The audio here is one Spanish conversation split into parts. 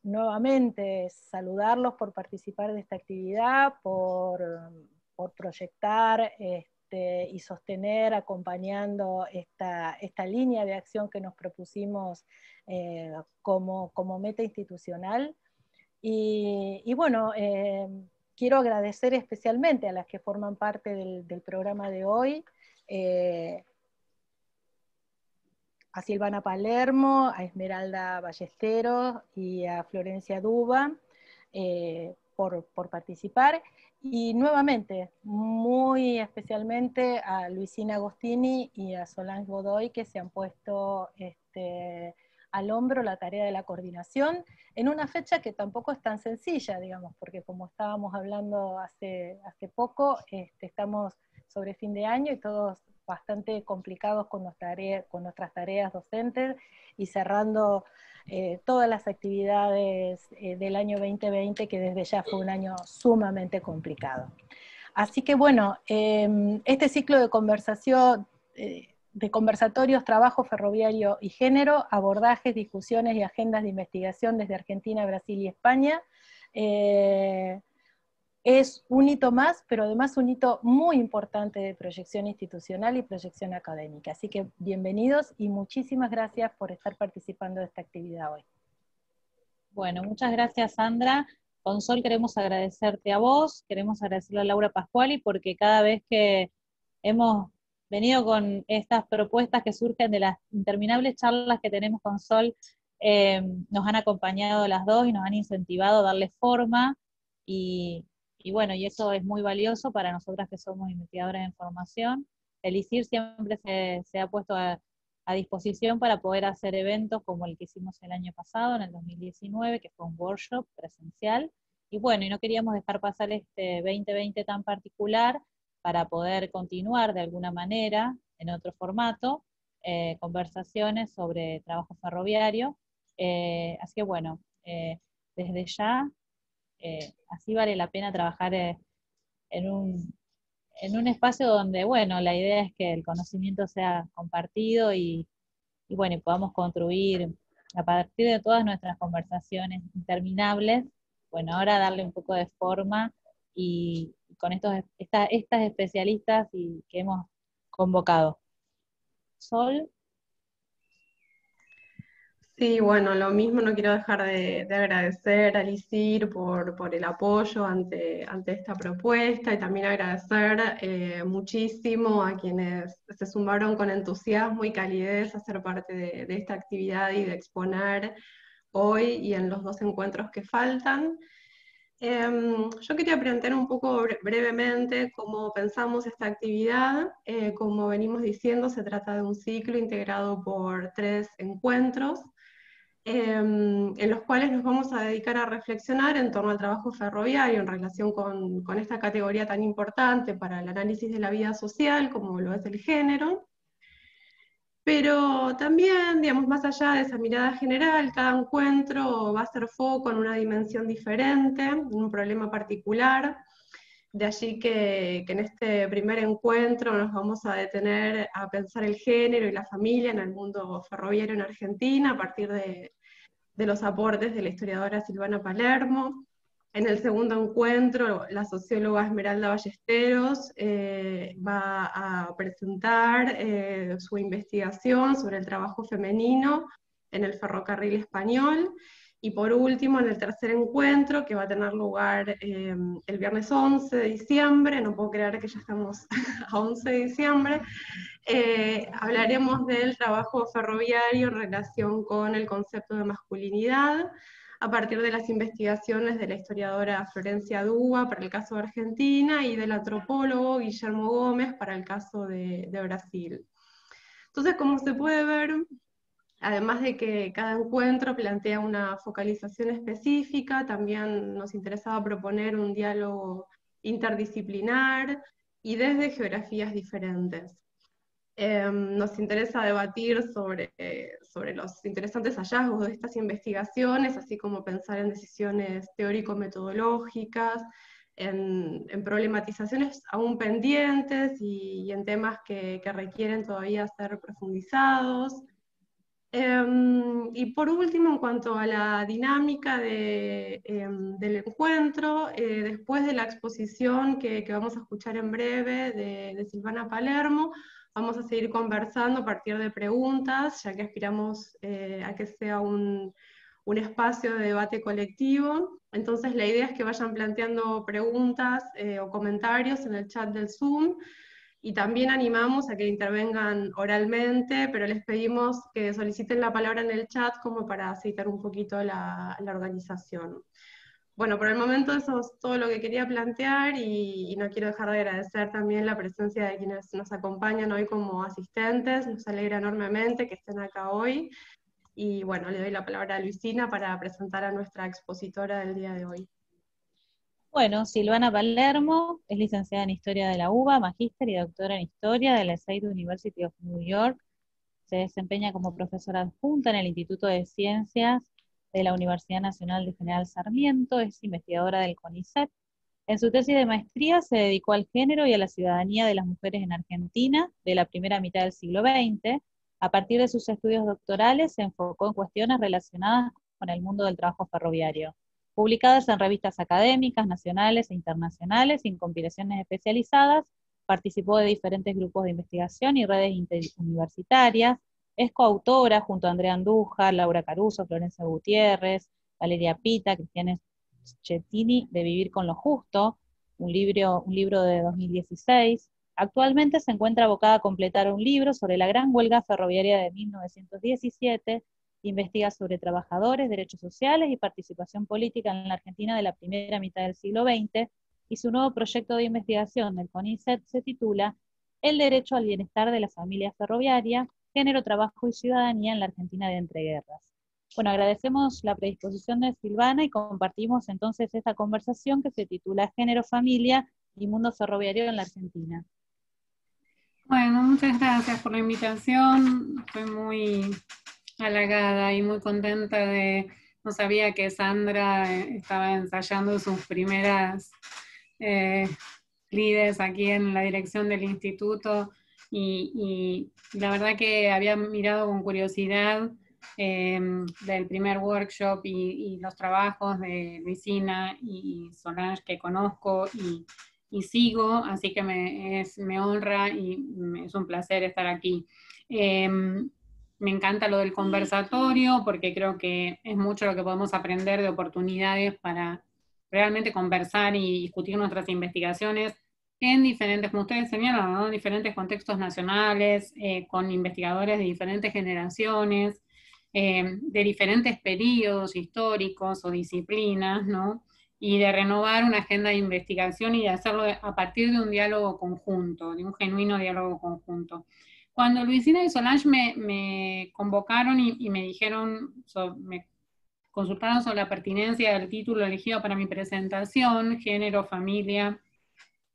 nuevamente saludarlos por participar de esta actividad, por proyectar y sostener, acompañando esta línea de acción que nos propusimos como meta institucional. Y bueno, quiero agradecer especialmente a las que forman parte del programa de hoy, a Silvana Palermo, a Esmeralda Ballesteros y a Florencia Duba por participar, y nuevamente, muy especialmente a Luisina Agostini y a Solange Godoy, que se han puesto al hombro la tarea de la coordinación, en una fecha que tampoco es tan sencilla, digamos, porque como estábamos hablando hace poco, estamos sobre fin de año y todos bastante complicados con nuestras tareas docentes y cerrando todas las actividades del año 2020, que desde ya fue un año sumamente complicado. Así que bueno, este ciclo de conversación, de conversatorios, trabajo ferroviario y género, abordajes, discusiones y agendas de investigación desde Argentina, Brasil y España, es un hito más, pero además un hito muy importante de proyección institucional y proyección académica. Así que bienvenidos y muchísimas gracias por estar participando de esta actividad hoy. Bueno, muchas gracias, Sandra. Con Sol queremos agradecerte a vos, queremos agradecerle a Laura Pascuali, porque cada vez que hemos venido con estas propuestas que surgen de las interminables charlas que tenemos con Sol, nos han acompañado las dos y nos han incentivado a darle forma, y bueno, y eso es muy valioso para nosotras que somos investigadoras en formación. El ICIR siempre se ha puesto a disposición para poder hacer eventos como el que hicimos el año pasado, en el 2019, que fue un workshop presencial. Y bueno, y no queríamos dejar pasar este 2020 tan particular para poder continuar de alguna manera, en otro formato, conversaciones sobre trabajo ferroviario. Así que bueno, desde ya, así vale la pena trabajar en un espacio donde, bueno, la idea es que el conocimiento sea compartido y bueno, y podamos construir a partir de todas nuestras conversaciones interminables, bueno, ahora darle un poco de forma y con estas especialistas que hemos convocado. Sol. Sí, bueno, lo mismo, no quiero dejar de agradecer al ICIR por el apoyo ante esta propuesta, y también agradecer muchísimo a quienes se sumaron con entusiasmo y calidez a ser parte de esta actividad y de exponer hoy y en los dos encuentros que faltan. Yo quería plantear un poco brevemente cómo pensamos esta actividad. Como venimos diciendo, se trata de un ciclo integrado por 3 encuentros, en los cuales nos vamos a dedicar a reflexionar en torno al trabajo ferroviario en relación con esta categoría tan importante para el análisis de la vida social como lo es el género. Pero también, digamos, más allá de esa mirada general, cada encuentro va a hacer foco en una dimensión diferente, en un problema particular. De allí que en este primer encuentro nos vamos a detener a pensar el género y la familia en el mundo ferroviario en Argentina, a partir de los aportes de la historiadora Silvana Palermo. En el segundo encuentro, la socióloga Esmeralda Ballesteros va a presentar su investigación sobre el trabajo femenino en el ferrocarril español. Y por último, en el tercer encuentro, que va a tener lugar el viernes 11 de diciembre, no puedo creer que ya estamos a 11 de diciembre, hablaremos del trabajo ferroviario en relación con el concepto de masculinidad, a partir de las investigaciones de la historiadora Florencia Duba para el caso de Argentina y del antropólogo Guillermo Gómez para el caso de Brasil. Entonces, como se puede ver, además de que cada encuentro plantea una focalización específica, también nos interesaba proponer un diálogo interdisciplinar y desde geografías diferentes. Nos interesa debatir sobre los interesantes hallazgos de estas investigaciones, así como pensar en decisiones teórico-metodológicas, en problematizaciones aún pendientes y en temas que requieren todavía ser profundizados. Y por último, en cuanto a la dinámica del encuentro, después de la exposición que vamos a escuchar en breve de Silvana Palermo, vamos a seguir conversando a partir de preguntas, ya que aspiramos a que sea un espacio de debate colectivo. Entonces la idea es que vayan planteando preguntas o comentarios en el chat del Zoom, y también animamos a que intervengan oralmente, pero les pedimos que soliciten la palabra en el chat como para aceitar un poquito la organización. Bueno, por el momento eso es todo lo que quería plantear, y no quiero dejar de agradecer también la presencia de quienes nos acompañan hoy como asistentes. Nos alegra enormemente que estén acá hoy, y bueno, le doy la palabra a Luisina para presentar a nuestra expositora del día de hoy. Bueno, Silvana Palermo es licenciada en Historia de la UBA, magíster y doctora en Historia de la State University of New York. Se desempeña como profesora adjunta en el Instituto de Ciencias de la Universidad Nacional de General Sarmiento, es investigadora del CONICET. En su tesis de maestría se dedicó al género y a la ciudadanía de las mujeres en Argentina de la primera mitad del siglo XX. A partir de sus estudios doctorales se enfocó en cuestiones relacionadas con el mundo del trabajo ferroviario, publicadas en revistas académicas, nacionales e internacionales, y en compilaciones especializadas. Participó de diferentes grupos de investigación y redes interuniversitarias. Es coautora junto a Andrea Andújar, Laura Caruso, Florencia Gutiérrez, Valeria Pita, Cristiana Schettini, de Vivir con lo Justo, un libro de 2016. Actualmente se encuentra abocada a completar un libro sobre la gran huelga ferroviaria de 1917, investiga sobre trabajadores, derechos sociales y participación política en la Argentina de la primera mitad del siglo XX, y su nuevo proyecto de investigación del CONICET se titula El derecho al bienestar de la familia ferroviaria, género, trabajo y ciudadanía en la Argentina de entreguerras. Bueno, agradecemos la predisposición de Silvana y compartimos entonces esta conversación que se titula Género, familia y mundo ferroviario en la Argentina. Bueno, muchas gracias por la invitación. Estoy muy halagada y muy contenta no sabía que Sandra estaba ensayando sus primeras lides aquí en la dirección del instituto, y la verdad que había mirado con curiosidad del primer workshop y los trabajos de Luisina y Solange, que conozco y sigo, así que me honra y es un placer estar aquí. Me encanta lo del conversatorio, porque creo que es mucho lo que podemos aprender de oportunidades para realmente conversar y discutir nuestras investigaciones en diferentes, como ustedes señalan, ¿no?, diferentes contextos nacionales, con investigadores de diferentes generaciones, de diferentes periodos históricos o disciplinas, ¿no?, y de renovar una agenda de investigación y de hacerlo a partir de un diálogo conjunto, de un genuino diálogo conjunto. Cuando Luisina y Solange me convocaron y me dijeron, me consultaron sobre la pertinencia del título elegido para mi presentación, Género, Familia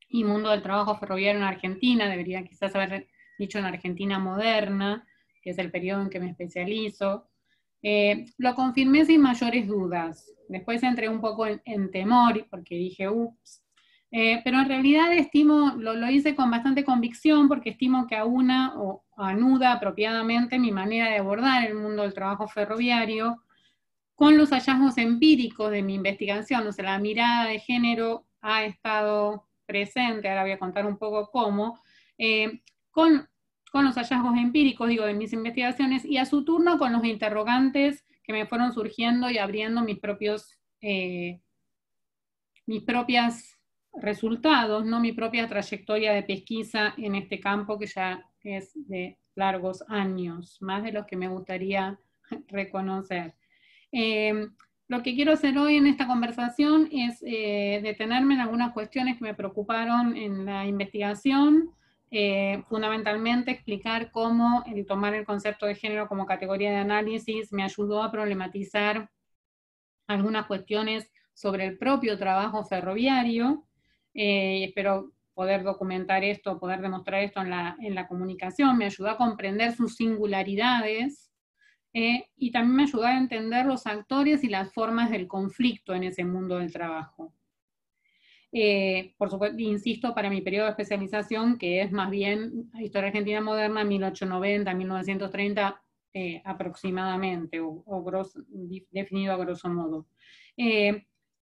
y Mundo del Trabajo Ferroviario en Argentina, debería quizás haber dicho en Argentina Moderna, que es el periodo en que me especializo, lo confirmé sin mayores dudas. Después entré un poco en temor, porque dije, ups, pero en realidad estimo, lo hice con bastante convicción, porque estimo que aúna o anuda apropiadamente mi manera de abordar el mundo del trabajo ferroviario con los hallazgos empíricos de mi investigación. O sea, la mirada de género ha estado presente, ahora voy a contar un poco cómo, con los hallazgos empíricos, digo, de mis investigaciones, y a su turno con los interrogantes que me fueron surgiendo y abriendo mis propios resultados, ¿no?, mi propia trayectoria de pesquisa en este campo, que ya es de largos años, más de los que me gustaría reconocer. Lo que quiero hacer hoy en esta conversación es detenerme en algunas cuestiones que me preocuparon en la investigación, fundamentalmente explicar cómo el tomar el concepto de género como categoría de análisis me ayudó a problematizar algunas cuestiones sobre el propio trabajo ferroviario. Espero poder documentar esto, poder demostrar esto en la comunicación. Me ayudó a comprender sus singularidades, y también me ayudó a entender los actores y las formas del conflicto en ese mundo del trabajo. Por supuesto, insisto, para mi periodo de especialización, que es más bien Historia Argentina Moderna, 1890, 1930, aproximadamente, definido a grosso modo.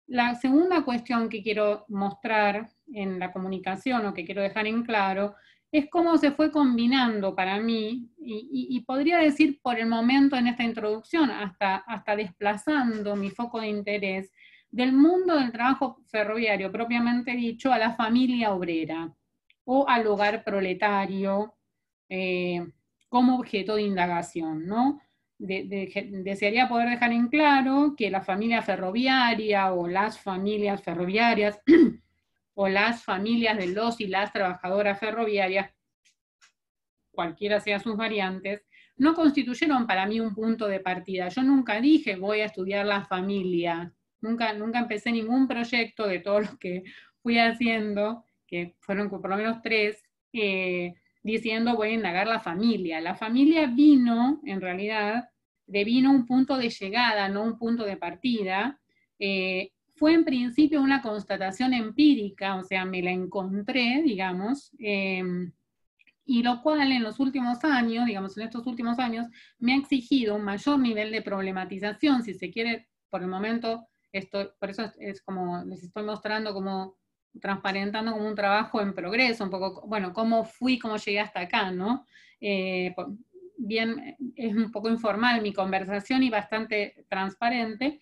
La segunda cuestión que quiero mostrar en la comunicación, o que quiero dejar en claro, es cómo se fue combinando para mí, y podría decir por el momento en esta introducción, hasta desplazando mi foco de interés del mundo del trabajo ferroviario propiamente dicho a la familia obrera o al hogar proletario como objeto de indagación, ¿no? Desearía poder dejar en claro que la familia ferroviaria o las familias ferroviarias o las familias de los y las trabajadoras ferroviarias, cualquiera sea sus variantes, no constituyeron para mí un punto de partida. Yo nunca dije voy a estudiar la familia, nunca empecé ningún proyecto de todos los que fui haciendo, que fueron por lo menos 3, diciendo voy a indagar la familia. La familia vino, en realidad, devino un punto de llegada, no un punto de partida. Fue en principio una constatación empírica, o sea, me la encontré, digamos, y lo cual en los últimos años, digamos, en estos últimos años, me ha exigido un mayor nivel de problematización, si se quiere, por el momento, por eso es como, les estoy mostrando como, transparentando como un trabajo en progreso, un poco, bueno, cómo llegué hasta acá, ¿no? Bien, es un poco informal mi conversación y bastante transparente,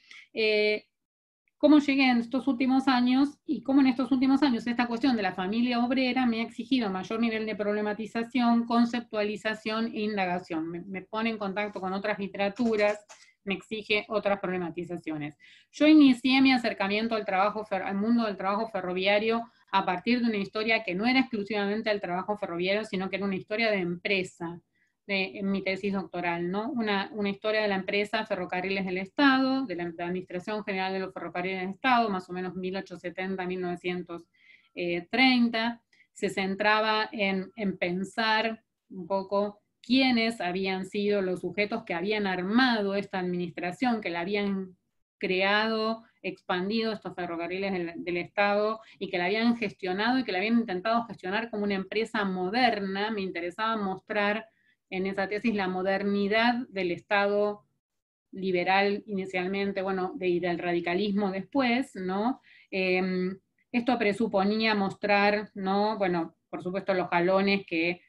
cómo llegué en estos últimos años y cómo en estos últimos años esta cuestión de la familia obrera me ha exigido mayor nivel de problematización, conceptualización e indagación. Me pone en contacto con otras literaturas, me exige otras problematizaciones. Yo inicié mi acercamiento al mundo del trabajo ferroviario a partir de una historia que no era exclusivamente el trabajo ferroviario, sino que era una historia de empresa, en mi tesis doctoral, ¿no? Una historia de la empresa Ferrocarriles del Estado, de la Administración General de los Ferrocarriles del Estado, más o menos 1870-1930, se centraba en pensar un poco quiénes habían sido los sujetos que habían armado esta administración, que la habían creado, expandido estos ferrocarriles del Estado, y que la habían gestionado y que la habían intentado gestionar como una empresa moderna. Me interesaba mostrar en esa tesis la modernidad del Estado liberal inicialmente, bueno, y del radicalismo después, ¿no? Esto presuponía mostrar, ¿no? Bueno, por supuesto los jalones que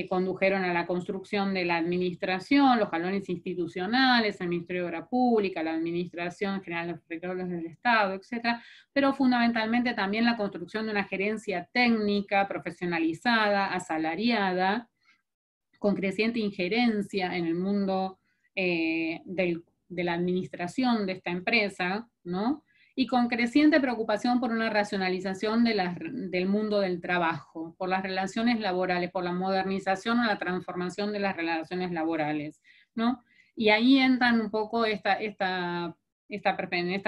condujeron a la construcción de la administración, los jalones institucionales, el Ministerio de Obra Pública, la Administración General de los Ferrocarriles del Estado, etc., pero fundamentalmente también la construcción de una gerencia técnica, profesionalizada, asalariada, con creciente injerencia en el mundo de la administración de esta empresa, ¿no? Y con creciente preocupación por una racionalización del mundo del trabajo, por las relaciones laborales, por la modernización o la transformación de las relaciones laborales, ¿no? Y ahí entran un poco en esta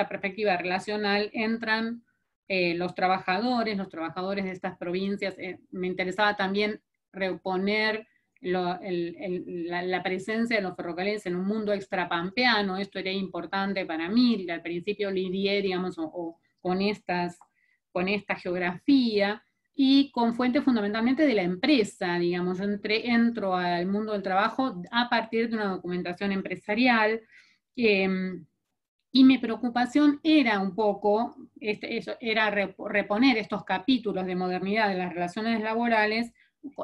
perspectiva relacional, entran los trabajadores de estas provincias. Me interesaba también reponer la presencia de los ferrocarriles en un mundo extrapampeano. Esto era importante para mí. Al principio lidié, digamos, con esta geografía, y con fuentes fundamentalmente de la empresa, digamos. Yo entro al mundo del trabajo a partir de una documentación empresarial, y mi preocupación era un poco, era reponer estos capítulos de modernidad de las relaciones laborales,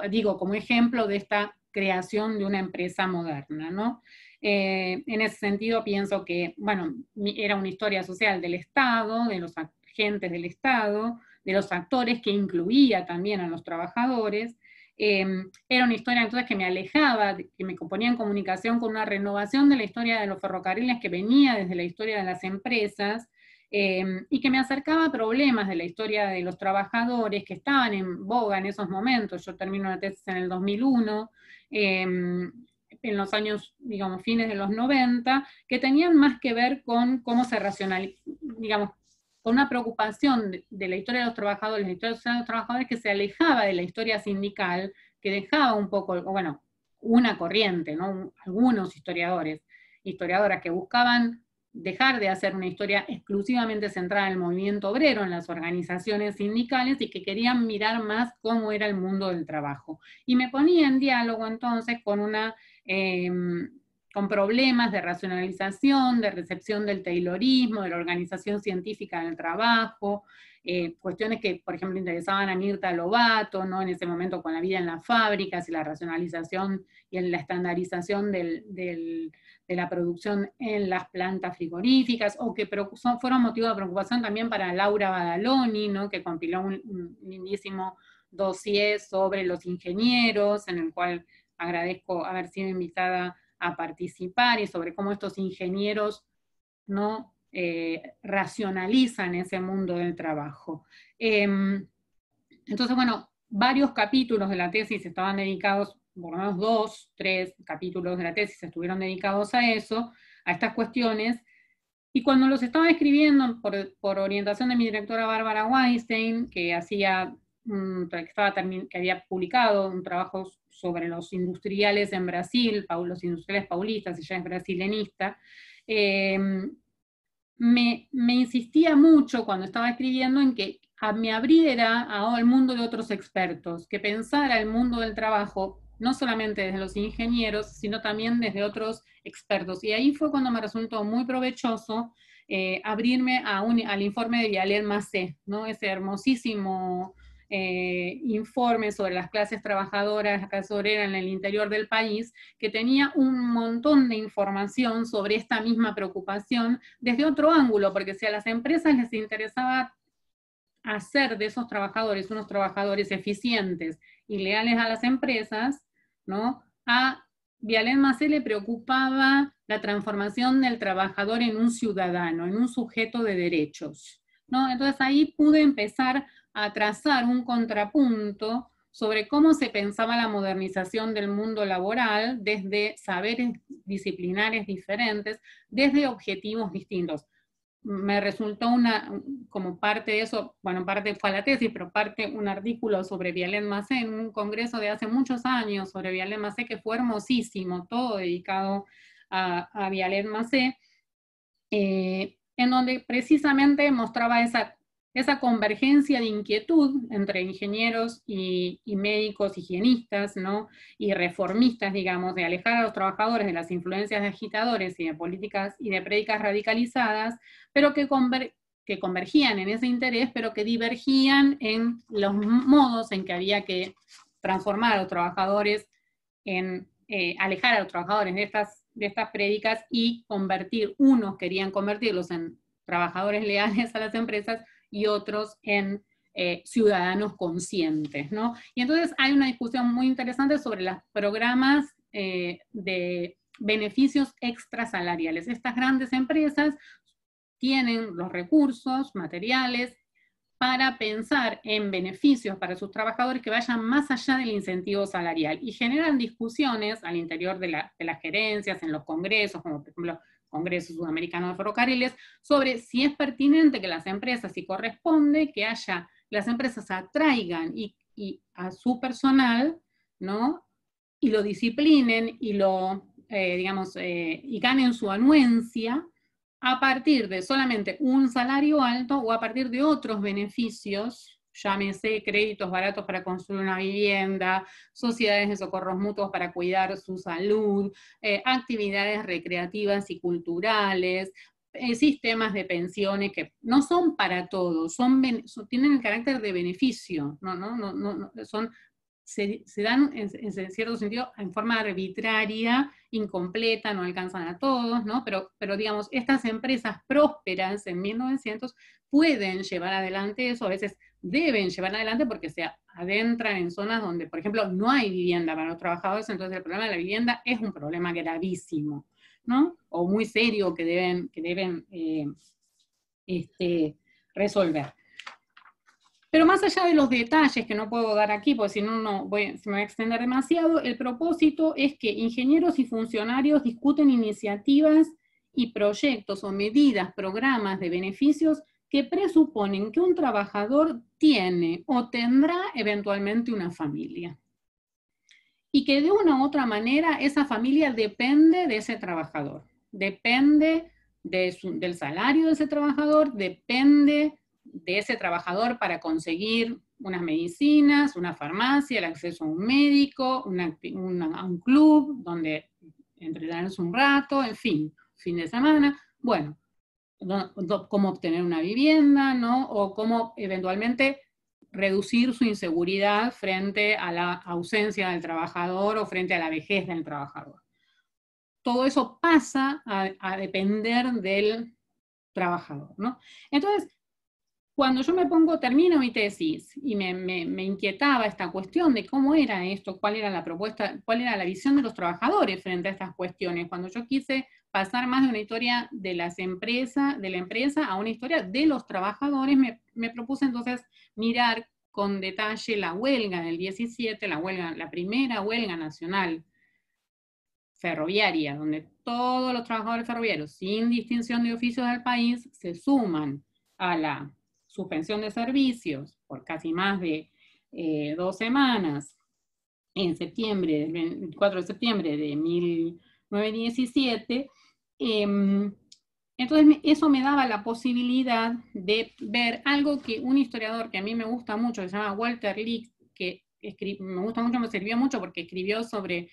digo, como ejemplo de esta creación de una empresa moderna, ¿no? En ese sentido pienso que, bueno, era una historia social del Estado, de los agentes del Estado, de los actores, que incluía también a los trabajadores. Era una historia entonces que me alejaba, que me ponía en comunicación con una renovación de la historia de los ferrocarriles que venía desde la historia de las empresas, y que me acercaba a problemas de la historia de los trabajadores que estaban en boga en esos momentos. Yo termino la tesis en el 2001, en los años, digamos, fines de los 90, que tenían más que ver con cómo se racionaliza, digamos, con una preocupación de la historia de los trabajadores, la historia de los trabajadores que se alejaba de la historia sindical, que dejaba un poco, bueno, una corriente, ¿no? Algunos historiadoras que buscaban dejar de hacer una historia exclusivamente centrada en el movimiento obrero, en las organizaciones sindicales, y que querían mirar más cómo era el mundo del trabajo. Y me ponía en diálogo entonces con una con problemas de racionalización, de recepción del taylorismo, de la organización científica del trabajo, cuestiones que, por ejemplo, interesaban a Mirta Lobato, ¿no? En ese momento con la vida en las fábricas y la racionalización y en la estandarización de la producción en las plantas frigoríficas, o que fueron motivo de preocupación también para Laura Badaloni, ¿no? Que compiló un lindísimo dossier sobre los ingenieros, en el cual agradezco haber sido invitada a participar, y sobre cómo estos ingenieros no racionalizan ese mundo del trabajo. Entonces, bueno, varios capítulos de la tesis estaban dedicados, por lo menos 2, 3 capítulos de la tesis estuvieron dedicados a eso, a estas cuestiones, y cuando los estaba escribiendo por orientación de mi directora Bárbara Weinstein, que había publicado un trabajo sobre los industriales en Brasil, los industriales paulistas, ella es brasilenista, me insistía mucho cuando estaba escribiendo en que me abriera al mundo de otros expertos, que pensara el mundo del trabajo no solamente desde los ingenieros, sino también desde otros expertos. Y ahí fue cuando me resultó muy provechoso abrirme al informe de Vialet Macé, ¿no? Ese hermosísimo informe sobre las clases trabajadoras, la clase obrera en el interior del país, que tenía un montón de información sobre esta misma preocupación desde otro ángulo, porque si a las empresas les interesaba hacer de esos trabajadores unos trabajadores eficientes y leales a las empresas, ¿no? A Vialet Macé le preocupaba la transformación del trabajador en un ciudadano, en un sujeto de derechos, ¿no? Entonces ahí pude empezar a trazar un contrapunto sobre cómo se pensaba la modernización del mundo laboral desde saberes disciplinares diferentes, desde objetivos distintos. Me resultó como parte de eso, bueno, parte fue la tesis, pero parte un artículo sobre Vialet Macé en un congreso de hace muchos años sobre Vialet Macé, que fue hermosísimo, todo dedicado a Vialet Macé, en donde precisamente mostraba esa convergencia de inquietud entre ingenieros y médicos, higienistas, ¿no? Y reformistas, digamos, de alejar a los trabajadores de las influencias de agitadores y de políticas y de prédicas radicalizadas, pero que convergían en ese interés, pero que divergían en los modos en que había que transformar a los trabajadores, alejar a los trabajadores de estas prédicas y unos querían convertirlos en trabajadores leales a las empresas y otros en ciudadanos conscientes, ¿no? Y entonces hay una discusión muy interesante sobre los programas de beneficios extrasalariales. Estas grandes empresas tienen los recursos materiales para pensar en beneficios para sus trabajadores que vayan más allá del incentivo salarial, y generan discusiones al interior de las gerencias, en los congresos, como por ejemplo Congreso Sudamericano de Ferrocarriles, sobre si es pertinente que las empresas, si corresponde que las empresas atraigan y a su personal, ¿no? Y lo disciplinen y y ganen su anuencia a partir de solamente un salario alto o a partir de otros beneficios, llámese créditos baratos para construir una vivienda, sociedades de socorros mutuos para cuidar su salud, actividades recreativas y culturales, sistemas de pensiones que no son para todos, tienen el carácter de beneficio, se dan en cierto sentido en forma arbitraria, incompleta, no alcanzan a todos, ¿no? Pero digamos, estas empresas prósperas en 1900 pueden llevar adelante eso, a veces deben llevar adelante porque se adentran en zonas donde, por ejemplo, no hay vivienda para los trabajadores, entonces el problema de la vivienda es un problema gravísimo, ¿no? O muy serio que deben resolver. Pero más allá de los detalles que no puedo dar aquí, porque si no, se me va a extender demasiado, el propósito es que ingenieros y funcionarios discuten iniciativas y proyectos o medidas, programas de beneficios que presuponen que un trabajador tiene o tendrá eventualmente una familia. Y que de una u otra manera esa familia depende de ese trabajador, depende del salario de ese trabajador, depende de ese trabajador para conseguir unas medicinas, una farmacia, el acceso a un médico, a un club donde entretenerse un rato, en fin de semana, bueno, cómo obtener una vivienda, ¿no? O cómo eventualmente reducir su inseguridad frente a la ausencia del trabajador o frente a la vejez del trabajador. Todo eso pasa a depender del trabajador, ¿no? Entonces, cuando yo termino mi tesis y me inquietaba esta cuestión de cómo era esto, cuál era la propuesta, cuál era la visión de los trabajadores frente a estas cuestiones, cuando yo quise pasar más de una historia de la empresa a una historia de los trabajadores, me propuse entonces mirar con detalle la huelga del 17, la primera huelga nacional ferroviaria, donde todos los trabajadores ferroviarios, sin distinción de oficios del país, se suman a la suspensión de servicios por casi más de 2 semanas en septiembre, el 24 de septiembre de 1917, entonces eso me daba la posibilidad de ver algo que un historiador que a mí me gusta mucho, que se llama Walter Lick, que me gusta mucho, me sirvió mucho porque escribió sobre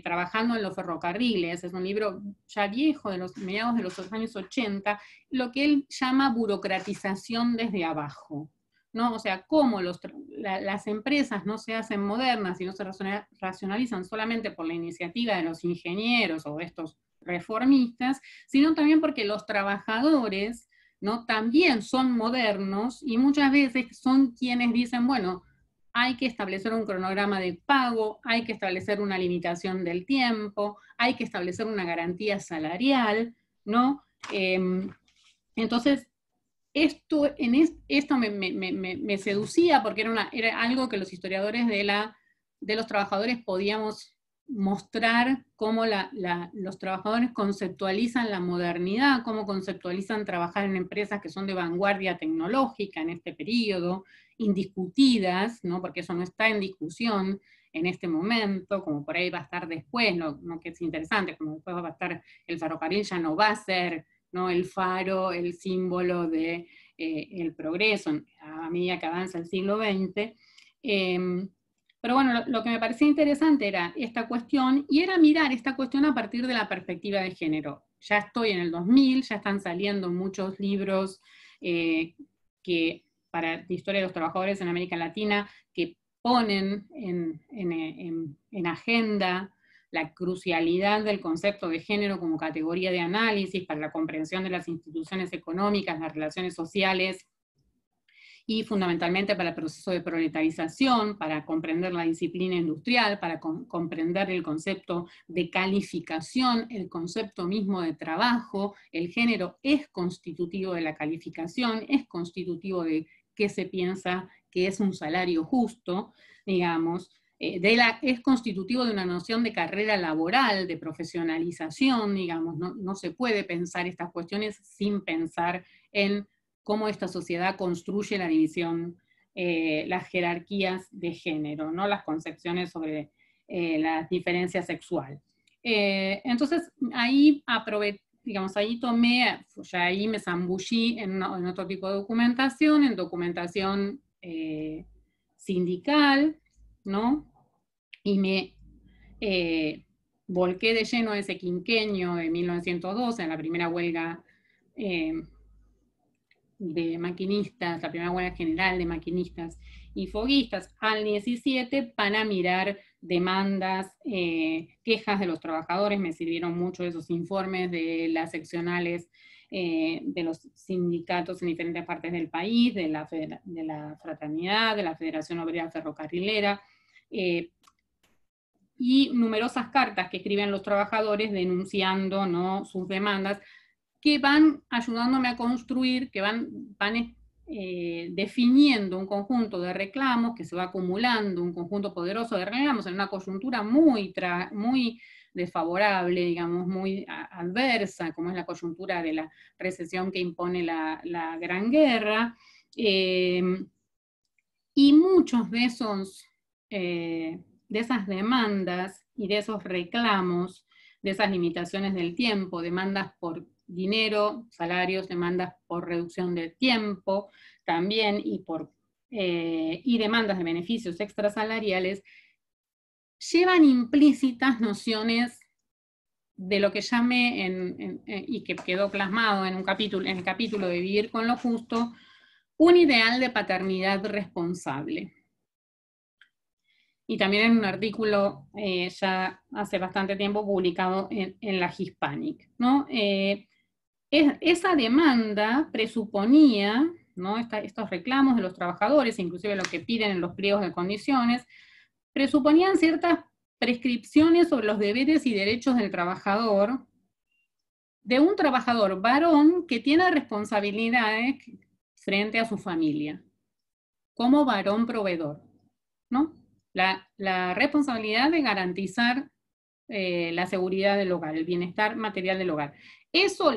trabajando en los ferrocarriles, es un libro ya viejo, de los mediados de los años 80, lo que él llama burocratización desde abajo, ¿no? O sea, cómo las empresas no se hacen modernas y no se racionalizan solamente por la iniciativa de los ingenieros o de estos reformistas, sino también porque los trabajadores, ¿no?, también son modernos y muchas veces son quienes dicen, bueno, hay que establecer un cronograma de pago, hay que establecer una limitación del tiempo, hay que establecer una garantía salarial, ¿no? Entonces, esto me seducía porque era algo que los historiadores de los trabajadores podíamos mostrar cómo los trabajadores conceptualizan la modernidad, cómo conceptualizan trabajar en empresas que son de vanguardia tecnológica en este periodo, indiscutidas, ¿no? Porque eso no está en discusión en este momento, como por ahí va a estar después, no que es interesante, como después va a estar el ferrocarril, ya no va a ser, ¿no?, el faro, el símbolo de el progreso a medida que avanza el siglo XX. Pero bueno, lo que me parecía interesante era esta cuestión, y era mirar esta cuestión a partir de la perspectiva de género. Ya estoy en el 2000, ya están saliendo muchos libros para la historia de los trabajadores en América Latina, que ponen en agenda la crucialidad del concepto de género como categoría de análisis para la comprensión de las instituciones económicas, las relaciones sociales, y fundamentalmente para el proceso de proletarización, para comprender la disciplina industrial, para comprender el concepto de calificación, el concepto mismo de trabajo. El género es constitutivo de la calificación, es constitutivo de qué se piensa que es un salario justo, digamos, es constitutivo de una noción de carrera laboral, de profesionalización, digamos, no se puede pensar estas cuestiones sin pensar en cómo esta sociedad construye la división, las jerarquías de género, ¿no?, las concepciones sobre la diferencia sexual. Entonces, ahí ahí tomé, ya ahí me zambullí en otro tipo de documentación, en documentación sindical, ¿no? Y me volqué de lleno a ese quinquenio de 1912, en la primera huelga de maquinistas, la primera huelga general de maquinistas y foguistas, al 17, para mirar demandas, quejas de los trabajadores. Me sirvieron mucho esos informes de las seccionales de los sindicatos en diferentes partes del país, de la fraternidad, de la Federación Obrera Ferrocarrilera, y numerosas cartas que escriben los trabajadores denunciando, ¿no?, sus demandas, que van ayudándome a construir, que van definiendo un conjunto de reclamos, que se va acumulando un conjunto poderoso de reclamos en una coyuntura muy desfavorable, digamos, muy adversa, como es la coyuntura de la recesión que impone la Gran Guerra, y muchos de esas demandas y de esos reclamos, de esas limitaciones del tiempo, demandas por dinero, salarios, demandas por reducción de tiempo también, y demandas de beneficios extrasalariales, llevan implícitas nociones de lo que llamé, y que quedó plasmado en el capítulo de Vivir con lo Justo, un ideal de paternidad responsable. Y también en un artículo ya hace bastante tiempo publicado en la Hispanic, ¿no? Esa demanda presuponía, ¿no? Estos reclamos de los trabajadores, inclusive lo que piden en los pliegos de condiciones, presuponían ciertas prescripciones sobre los deberes y derechos del trabajador, de un trabajador varón que tiene responsabilidades frente a su familia, como varón proveedor, ¿no? La responsabilidad de garantizar la seguridad del hogar, el bienestar material del hogar. Eso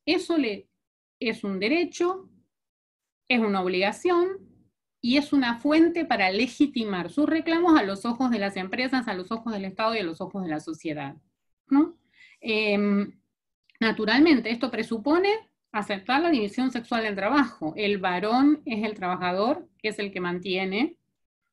es un derecho, es una obligación, y es una fuente para legitimar sus reclamos a los ojos de las empresas, a los ojos del Estado y a los ojos de la sociedad, ¿no? Naturalmente, esto presupone aceptar la división sexual del trabajo. El varón es el trabajador, que es el que mantiene,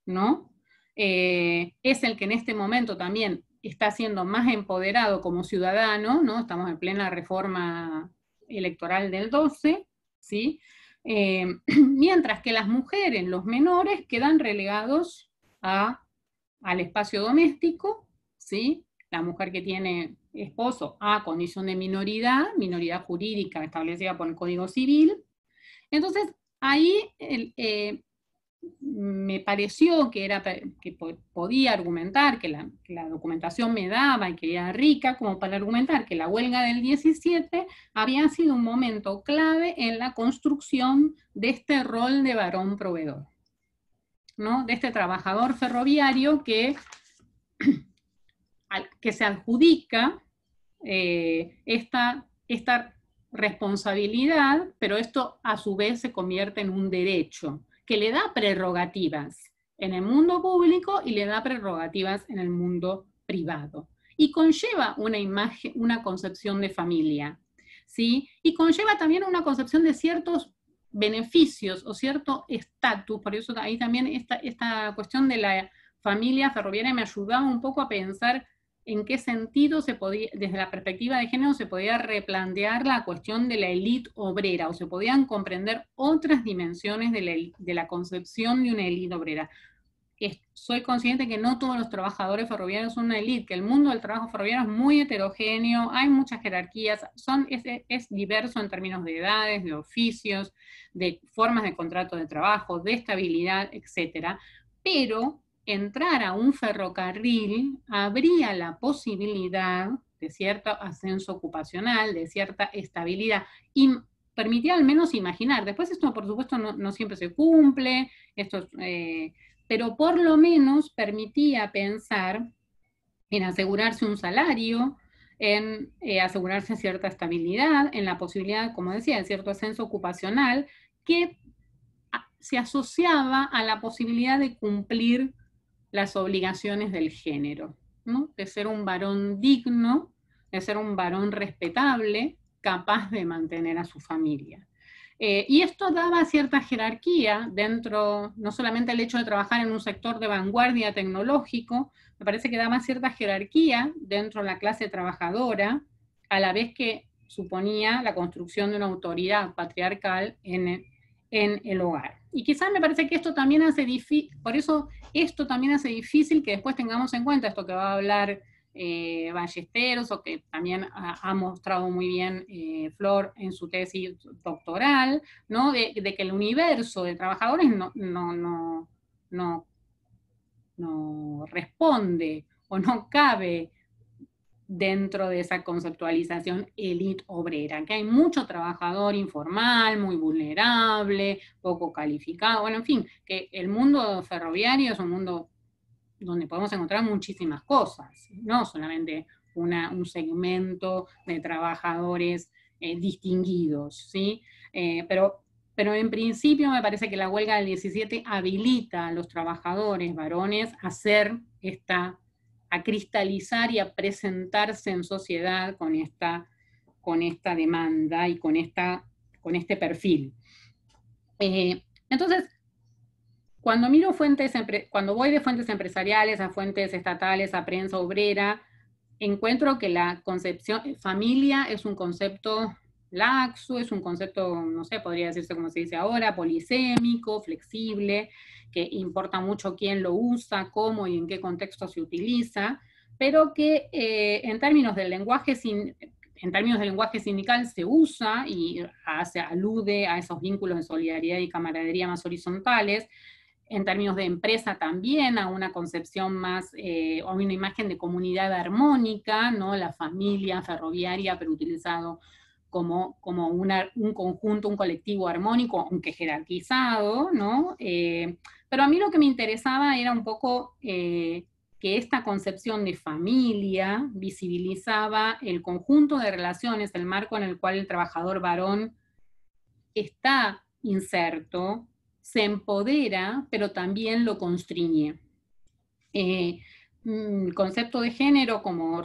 ¿no? Es el que en este momento también está siendo más empoderado como ciudadano, ¿no? Estamos en plena reforma electoral del 12, ¿sí? Mientras que las mujeres, los menores, quedan relegados al espacio doméstico, ¿sí? La mujer que tiene esposo a condición de minoridad jurídica establecida por el Código Civil. Entonces, ahí me pareció que podía argumentar, que la documentación me daba y que era rica, como para argumentar que la huelga del 17 había sido un momento clave en la construcción de este rol de varón proveedor, ¿no? De este trabajador ferroviario que se adjudica esta responsabilidad, pero esto a su vez se convierte en un derecho que le da prerrogativas en el mundo público y le da prerrogativas en el mundo privado. Y conlleva una imagen, una concepción de familia, ¿sí? Y conlleva también una concepción de ciertos beneficios o cierto estatus. Por eso ahí también esta cuestión de la familia ferroviaria me ayudaba un poco a pensar en qué sentido desde la perspectiva de género se podía replantear la cuestión de la élite obrera, o se podían comprender otras dimensiones de la concepción de una élite obrera. Soy consciente que no todos los trabajadores ferroviarios son una élite, que el mundo del trabajo ferroviario es muy heterogéneo, hay muchas jerarquías, es diverso en términos de edades, de oficios, de formas de contrato de trabajo, de estabilidad, etc. Pero entrar a un ferrocarril abría la posibilidad de cierto ascenso ocupacional, de cierta estabilidad, y permitía al menos imaginar. Después esto, por supuesto, no siempre se cumple, pero por lo menos permitía pensar en asegurarse un salario, en asegurarse cierta estabilidad, en la posibilidad, como decía, de cierto ascenso ocupacional, que se asociaba a la posibilidad de cumplir las obligaciones del género, ¿no? De ser un varón digno, de ser un varón respetable, capaz de mantener a su familia. Y esto daba cierta jerarquía dentro, no solamente el hecho de trabajar en un sector de vanguardia tecnológico, me parece que daba cierta jerarquía dentro de la clase trabajadora, a la vez que suponía la construcción de una autoridad patriarcal en el hogar. Y quizás me parece que esto también hace difícil, por eso esto también hace difícil que después tengamos en cuenta esto que va a hablar Ballesteros, o que también ha mostrado muy bien Flor en su tesis doctoral, ¿no? De que el universo de trabajadores no responde o no cabe dentro de esa conceptualización élite obrera, que hay mucho trabajador informal, muy vulnerable, poco calificado, bueno, en fin, que el mundo ferroviario es un mundo donde podemos encontrar muchísimas cosas, no solamente un segmento de trabajadores distinguidos, ¿sí? Pero en principio me parece que la huelga del 17 habilita a los trabajadores varones a a cristalizar y a presentarse en sociedad con esta demanda y con este perfil. Entonces, cuando voy de fuentes empresariales a fuentes estatales, a prensa obrera, encuentro que la concepción, familia es un concepto laxo, es un concepto, no sé, podría decirse como se dice ahora, polisémico, flexible, que importa mucho quién lo usa, cómo y en qué contexto se utiliza, pero que en términos del lenguaje sindical se usa y alude a esos vínculos de solidaridad y camaradería más horizontales. En términos de empresa también, a una concepción más, o una imagen de comunidad armónica, ¿no? La familia ferroviaria, pero utilizado como un conjunto, un colectivo armónico, aunque jerarquizado, ¿no? Pero a mí lo que me interesaba era un poco que esta concepción de familia visibilizaba el conjunto de relaciones, el marco en el cual el trabajador varón está inserto, se empodera, pero también lo constriñe. El concepto de género, como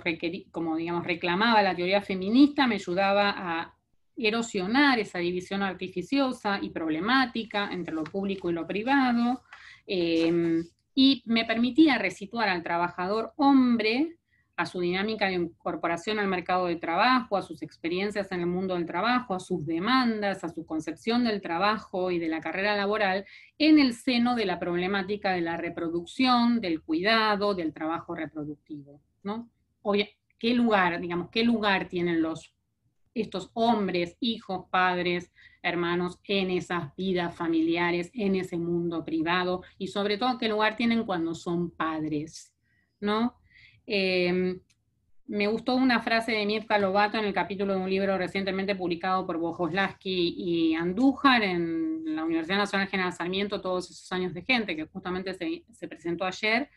digamos, reclamaba la teoría feminista, me ayudaba a erosionar esa división artificiosa y problemática entre lo público y lo privado, y me permitía resituar al trabajador hombre a su dinámica de incorporación al mercado de trabajo, a sus experiencias en el mundo del trabajo, a sus demandas, a su concepción del trabajo y de la carrera laboral, en el seno de la problemática de la reproducción, del cuidado, del trabajo reproductivo, ¿no? ¿Qué lugar tienen estos hombres, hijos, padres, hermanos, en esas vidas familiares, en ese mundo privado, y sobre todo qué lugar tienen cuando son padres, ¿no? Me gustó una frase de Mirta Lobato en el capítulo de un libro recientemente publicado por Bojoslawski y Andújar en la Universidad Nacional General Sarmiento, Todos esos años de gente, que justamente se presentó ayer.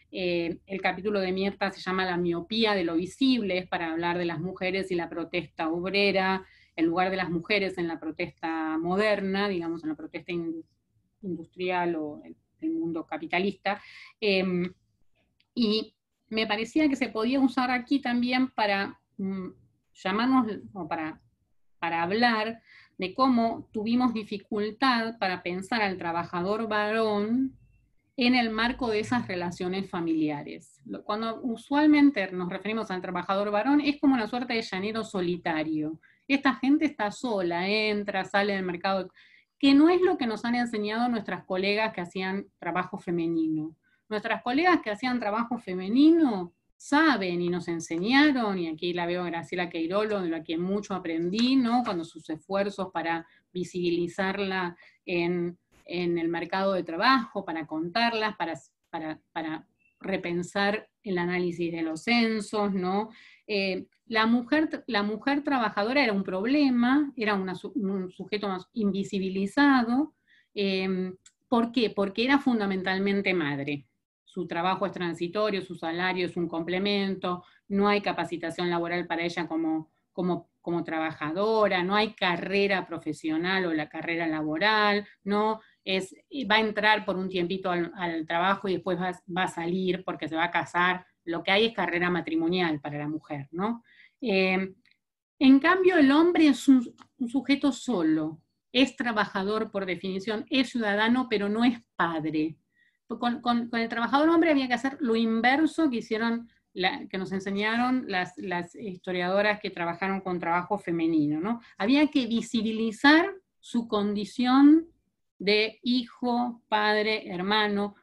El capítulo de Mirta se llama La miopía de lo visible, es para hablar de las mujeres y la protesta obrera, el lugar de las mujeres en la protesta moderna, digamos, en la protesta industrial o el mundo capitalista. Y me parecía que se podía usar aquí también para llamarnos, o para hablar de cómo tuvimos dificultad para pensar al trabajador varón en el marco de esas relaciones familiares. Cuando usualmente nos referimos al trabajador varón, es como una suerte de llanero solitario. Esta gente está sola, entra, sale del mercado, que no es lo que nos han enseñado nuestras colegas que hacían trabajo femenino. Nuestras colegas que hacían trabajo femenino saben y nos enseñaron, y aquí la veo a Graciela Queirolo, de la que mucho aprendí, ¿no? Cuando sus esfuerzos para visibilizarla en el mercado de trabajo, para contarlas, para repensar el análisis de los censos, ¿no? La mujer trabajadora era un problema, era un sujeto más invisibilizado. ¿Por qué? Porque era fundamentalmente madre. Su trabajo es transitorio, su salario es un complemento, no hay capacitación laboral para ella como trabajadora, no hay carrera profesional o la carrera laboral, no va a entrar por un tiempito al trabajo y después va a salir porque se va a casar. Lo que hay es carrera matrimonial para la mujer, ¿no? En cambio, el hombre es un sujeto solo, es trabajador por definición, es ciudadano, pero no es padre. Con el trabajador hombre había que hacer lo inverso que hicieron, que nos enseñaron las historiadoras que trabajaron con trabajo femenino, ¿no? Había que visibilizar su condición de hijo, padre, hermano,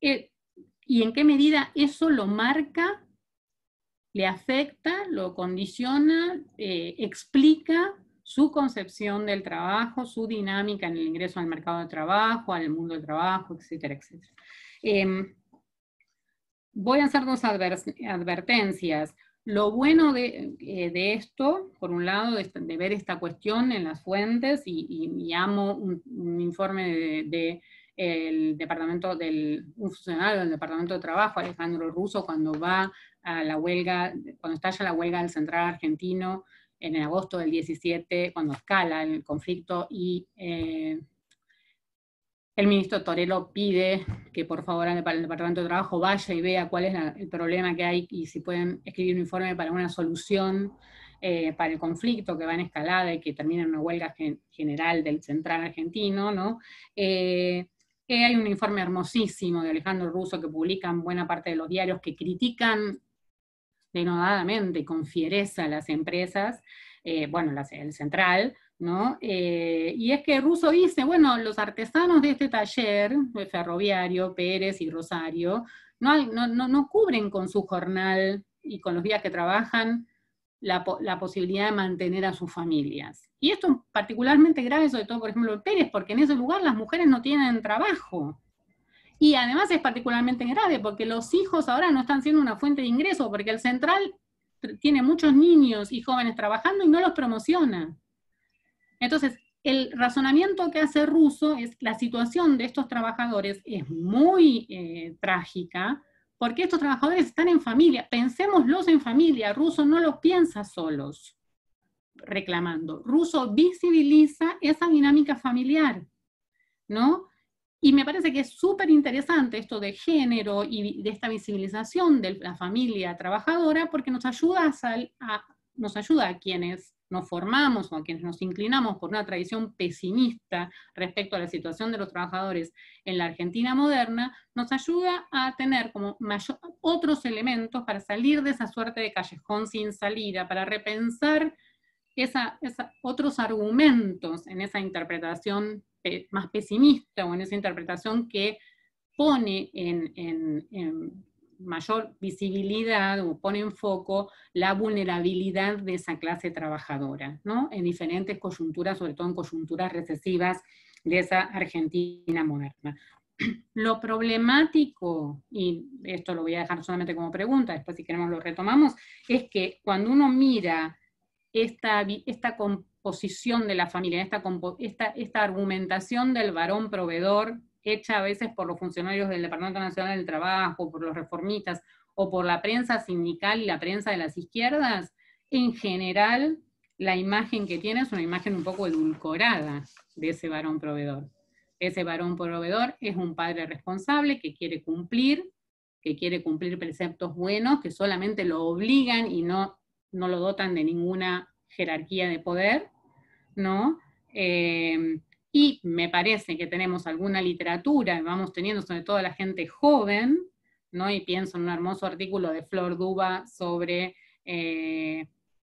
y en qué medida eso lo marca, le afecta, lo condiciona, explica su concepción del trabajo, su dinámica en el ingreso al mercado de trabajo, al mundo del trabajo, etcétera, etcétera. Voy a hacer dos advertencias. Lo bueno de esto, por un lado, de ver esta cuestión en las fuentes, y amo un informe del departamento un funcionario del Departamento de Trabajo, Alejandro Russo, cuando va a la huelga, cuando estalla la huelga del Central Argentino en agosto del 17, cuando escala el conflicto, y el ministro Torello pide que por favor el Departamento de Trabajo vaya y vea cuál es el problema que hay y si pueden escribir un informe para una solución para el conflicto que va en escalada y que termina en una huelga general del Central Argentino, ¿no? Hay un informe hermosísimo de Alejandro Russo que publican buena parte de los diarios que critican denodadamente, con fiereza a las empresas, bueno, el central, ¿no? Y es que Russo dice, bueno, los artesanos de este taller ferroviario, Pérez y Rosario, no cubren con su jornal y con los días que trabajan la posibilidad de mantener a sus familias. Y esto es particularmente grave, sobre todo, por ejemplo, en Pérez, porque en ese lugar las mujeres no tienen trabajo. Y además es particularmente grave porque los hijos ahora no están siendo una fuente de ingreso, porque el central tiene muchos niños y jóvenes trabajando y no los promociona. Entonces, el razonamiento que hace Russo es la situación de estos trabajadores es muy trágica, porque estos trabajadores están en familia. Pensémoslos en familia. Russo no los piensa solos, reclamando. Russo visibiliza esa dinámica familiar, ¿no? Y me parece que es súper interesante esto de género y de esta visibilización de la familia trabajadora, porque nos ayuda a quienes nos formamos o a quienes nos inclinamos por una tradición pesimista respecto a la situación de los trabajadores en la Argentina moderna, nos ayuda a tener como otros elementos para salir de esa suerte de callejón sin salida, para repensar otros argumentos en esa interpretación más pesimista o en esa interpretación que pone en mayor visibilidad o pone en foco la vulnerabilidad de esa clase trabajadora, ¿no? En diferentes coyunturas, sobre todo en coyunturas recesivas de esa Argentina moderna. Lo problemático, y esto lo voy a dejar solamente como pregunta, después si queremos lo retomamos, es que cuando uno mira esta composición de la familia, esta argumentación del varón proveedor, hecha a veces por los funcionarios del Departamento Nacional del Trabajo, por los reformistas, o por la prensa sindical y la prensa de las izquierdas, en general la imagen que tiene es una imagen un poco edulcorada de ese varón proveedor. Ese varón proveedor es un padre responsable que quiere cumplir preceptos buenos, que solamente lo obligan y no lo dotan de ninguna jerarquía de poder, ¿no? Y me parece que tenemos alguna literatura, vamos teniendo sobre todo la gente joven, ¿no? Y pienso en un hermoso artículo de Flor Duba sobre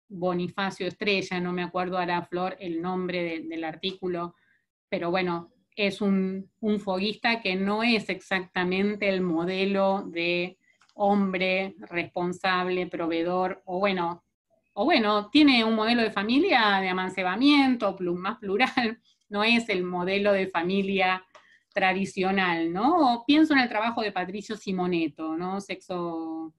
Bonifacio Estrella, no me acuerdo ahora, Flor, el nombre del artículo, pero bueno, es un foguista que no es exactamente el modelo de hombre responsable, proveedor, o bueno, tiene un modelo de familia de amancebamiento, más plural, no es el modelo de familia tradicional, ¿no? O pienso en el trabajo de Patricio Simoneto, ¿no? Sexo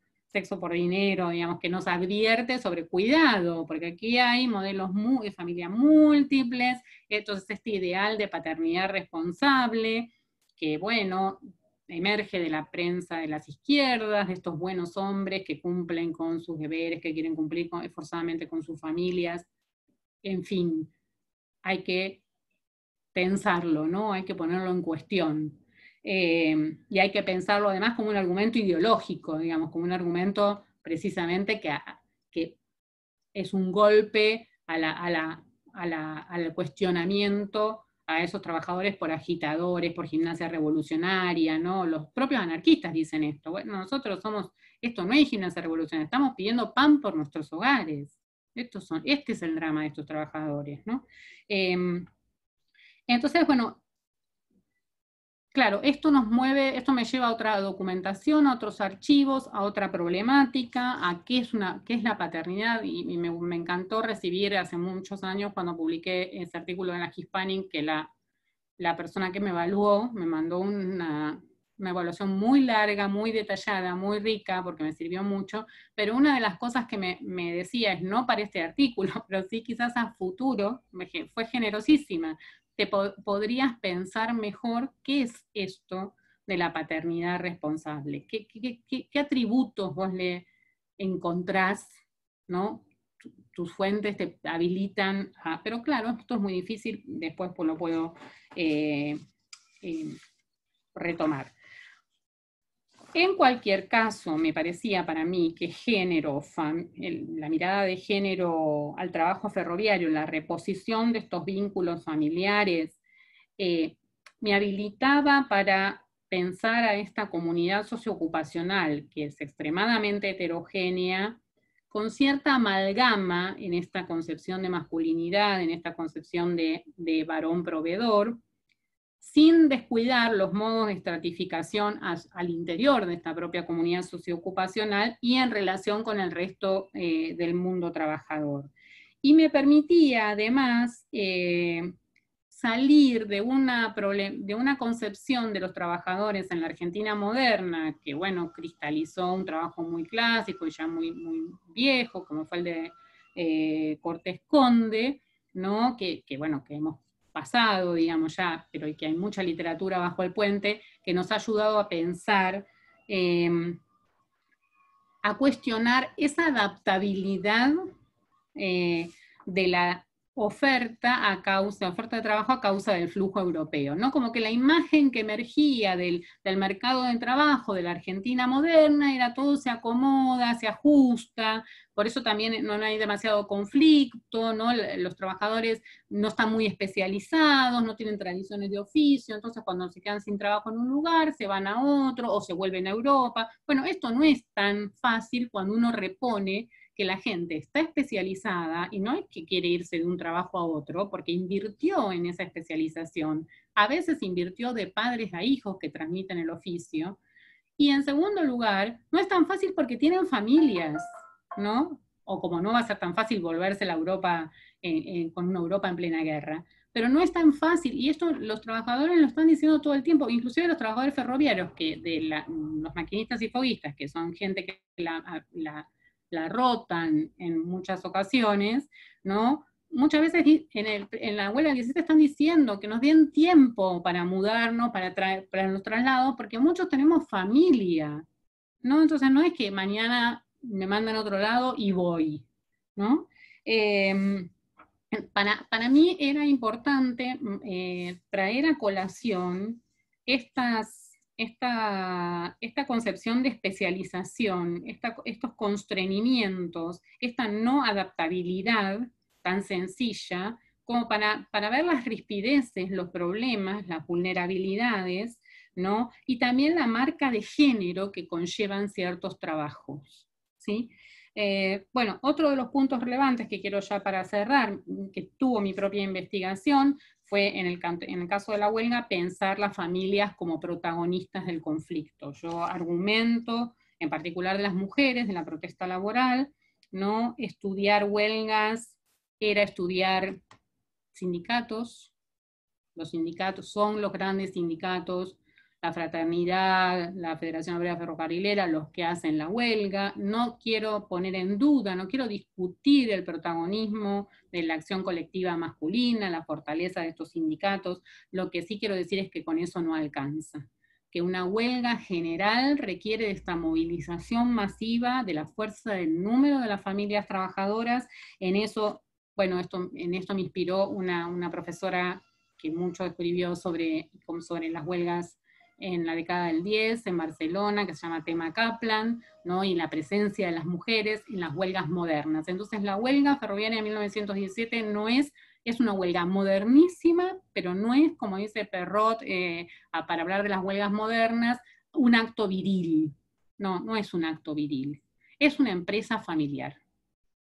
por dinero, digamos, que nos advierte sobre cuidado, porque aquí hay modelos de familia múltiples, entonces este ideal de paternidad responsable, que bueno, emerge de la prensa de las izquierdas, de estos buenos hombres que cumplen con sus deberes, que quieren cumplir forzadamente con sus familias. En fin, hay que pensarlo, ¿no? Hay que ponerlo en cuestión. Y hay que pensarlo además como un argumento ideológico, digamos, como un argumento precisamente que es un golpe al cuestionamiento a esos trabajadores por agitadores, por gimnasia revolucionaria, ¿no? Los propios anarquistas dicen esto. Bueno, nosotros esto no es gimnasia revolucionaria, estamos pidiendo pan por nuestros hogares. Este es el drama de estos trabajadores, ¿no? Entonces, bueno, claro, esto me lleva a otra documentación, a otros archivos, a otra problemática, a qué es la paternidad, y me encantó recibir hace muchos años cuando publiqué ese artículo en la Hispanic, que la persona que me evaluó me mandó una evaluación muy larga, muy detallada, muy rica, porque me sirvió mucho, pero una de las cosas que me decía es, no para este artículo, pero sí quizás a futuro, fue generosísima, podrías pensar mejor qué es esto de la paternidad responsable, qué atributos vos le encontrás, ¿no? Tus fuentes te habilitan pero claro, esto es muy difícil, después pues lo puedo retomar. En cualquier caso, me parecía para mí que la mirada de género al trabajo ferroviario, la reposición de estos vínculos familiares, me habilitaba para pensar a esta comunidad socioocupacional, que es extremadamente heterogénea, con cierta amalgama en esta concepción de masculinidad, en esta concepción de varón proveedor, sin descuidar los modos de estratificación al interior de esta propia comunidad socioocupacional y en relación con el resto del mundo trabajador. Y me permitía, además, salir de una concepción de los trabajadores en la Argentina moderna, que, bueno, cristalizó un trabajo muy clásico y ya muy, muy viejo, como fue el de Cortés Conde, ¿no? Que hemos pasado, digamos ya, pero que hay mucha literatura bajo el puente, que nos ha ayudado a pensar, a cuestionar esa adaptabilidad de la oferta de trabajo a causa del flujo europeo, ¿no? Como que la imagen que emergía del mercado de trabajo de la Argentina moderna era todo se acomoda, se ajusta, por eso también no hay demasiado conflicto, ¿no? Los trabajadores no están muy especializados, no tienen tradiciones de oficio, entonces cuando se quedan sin trabajo en un lugar, se van a otro o se vuelven a Europa. Bueno, esto no es tan fácil cuando uno repone que la gente está especializada y no es que quiere irse de un trabajo a otro, porque invirtió en esa especialización. A veces invirtió de padres a hijos que transmiten el oficio. Y en segundo lugar, no es tan fácil porque tienen familias, ¿no? O como no va a ser tan fácil volverse a la Europa, con una Europa en plena guerra. Pero no es tan fácil, y esto los trabajadores lo están diciendo todo el tiempo, inclusive los trabajadores ferroviarios, los maquinistas y foguistas, que son gente que la rotan en muchas ocasiones, ¿no? Muchas veces en la huelga del 17 están diciendo que nos den tiempo para mudarnos, para los traslados, porque muchos tenemos familia, ¿no? Entonces no es que mañana me mandan a otro lado y voy, ¿no? Para mí era importante traer a colación esta concepción de especialización, estos constreñimientos, esta no adaptabilidad tan sencilla, como para ver las rispideces, los problemas, las vulnerabilidades, ¿no? Y también la marca de género que conllevan ciertos trabajos, ¿sí? Bueno, otro de los puntos relevantes que quiero ya para cerrar, que tuvo mi propia investigación, fue en el caso de la huelga pensar las familias como protagonistas del conflicto. Yo argumento, en particular de las mujeres, de la protesta laboral, ¿no? Estudiar huelgas era estudiar sindicatos. Los sindicatos son los grandes sindicatos, la Fraternidad, la Federación Obrera Ferrocarrilera, los que hacen la huelga. No quiero poner en duda, no quiero discutir el protagonismo de la acción colectiva masculina, la fortaleza de estos sindicatos. Lo que sí quiero decir es que con eso no alcanza. Que una huelga general requiere de esta movilización masiva de la fuerza del número de las familias trabajadoras. En eso, bueno, en esto me inspiró una profesora que mucho escribió sobre las huelgas en la década del 10, en Barcelona, que se llama Tema Kaplan, ¿no? Y la presencia de las mujeres en las huelgas modernas. Entonces la huelga ferroviaria de 1917 es una huelga modernísima, pero no es, como dice Perrot, para hablar de las huelgas modernas, un acto viril. No es un acto viril. Es una empresa familiar.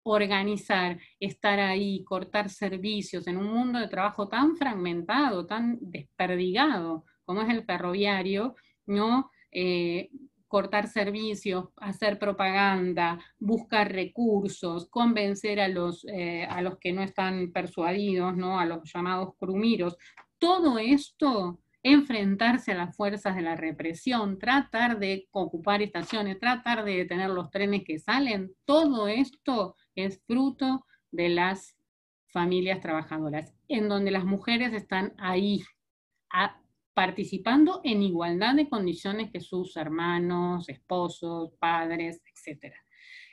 Organizar, estar ahí, cortar servicios en un mundo de trabajo tan fragmentado, tan desperdigado, como es el ferroviario, ¿no? Cortar servicios, hacer propaganda, buscar recursos, convencer a los que no están persuadidos, ¿no? A los llamados crumiros. Todo esto, enfrentarse a las fuerzas de la represión, tratar de ocupar estaciones, tratar de detener los trenes que salen, todo esto es fruto de las familias trabajadoras, en donde las mujeres están ahí, participando en igualdad de condiciones que sus hermanos, esposos, padres, etc.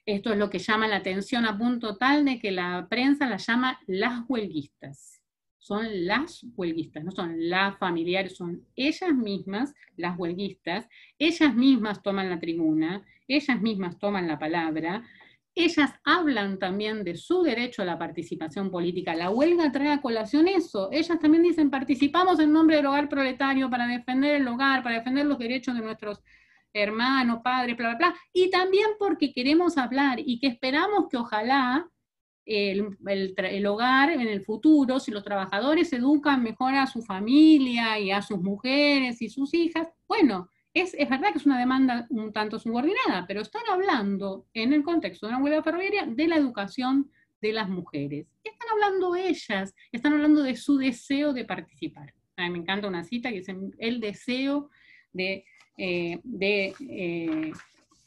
Esto es lo que llama la atención a punto tal de que la prensa las llama las huelguistas. Son las huelguistas, no son las familiares, son ellas mismas las huelguistas, ellas mismas toman la tribuna, ellas mismas toman la palabra, ellas hablan también de su derecho a la participación política. La huelga trae a colación eso. Ellas también dicen, participamos en nombre del hogar proletario para defender el hogar, para defender los derechos de nuestros hermanos, padres, bla, bla, bla, y también porque queremos hablar y que esperamos que ojalá el hogar en el futuro, si los trabajadores educan mejor a su familia y a sus mujeres y sus hijas, bueno, es verdad que es una demanda un tanto subordinada, pero están hablando en el contexto de una huelga ferroviaria de la educación de las mujeres. Están hablando ellas, están hablando de su deseo de participar. A mí me encanta una cita que dice, el deseo de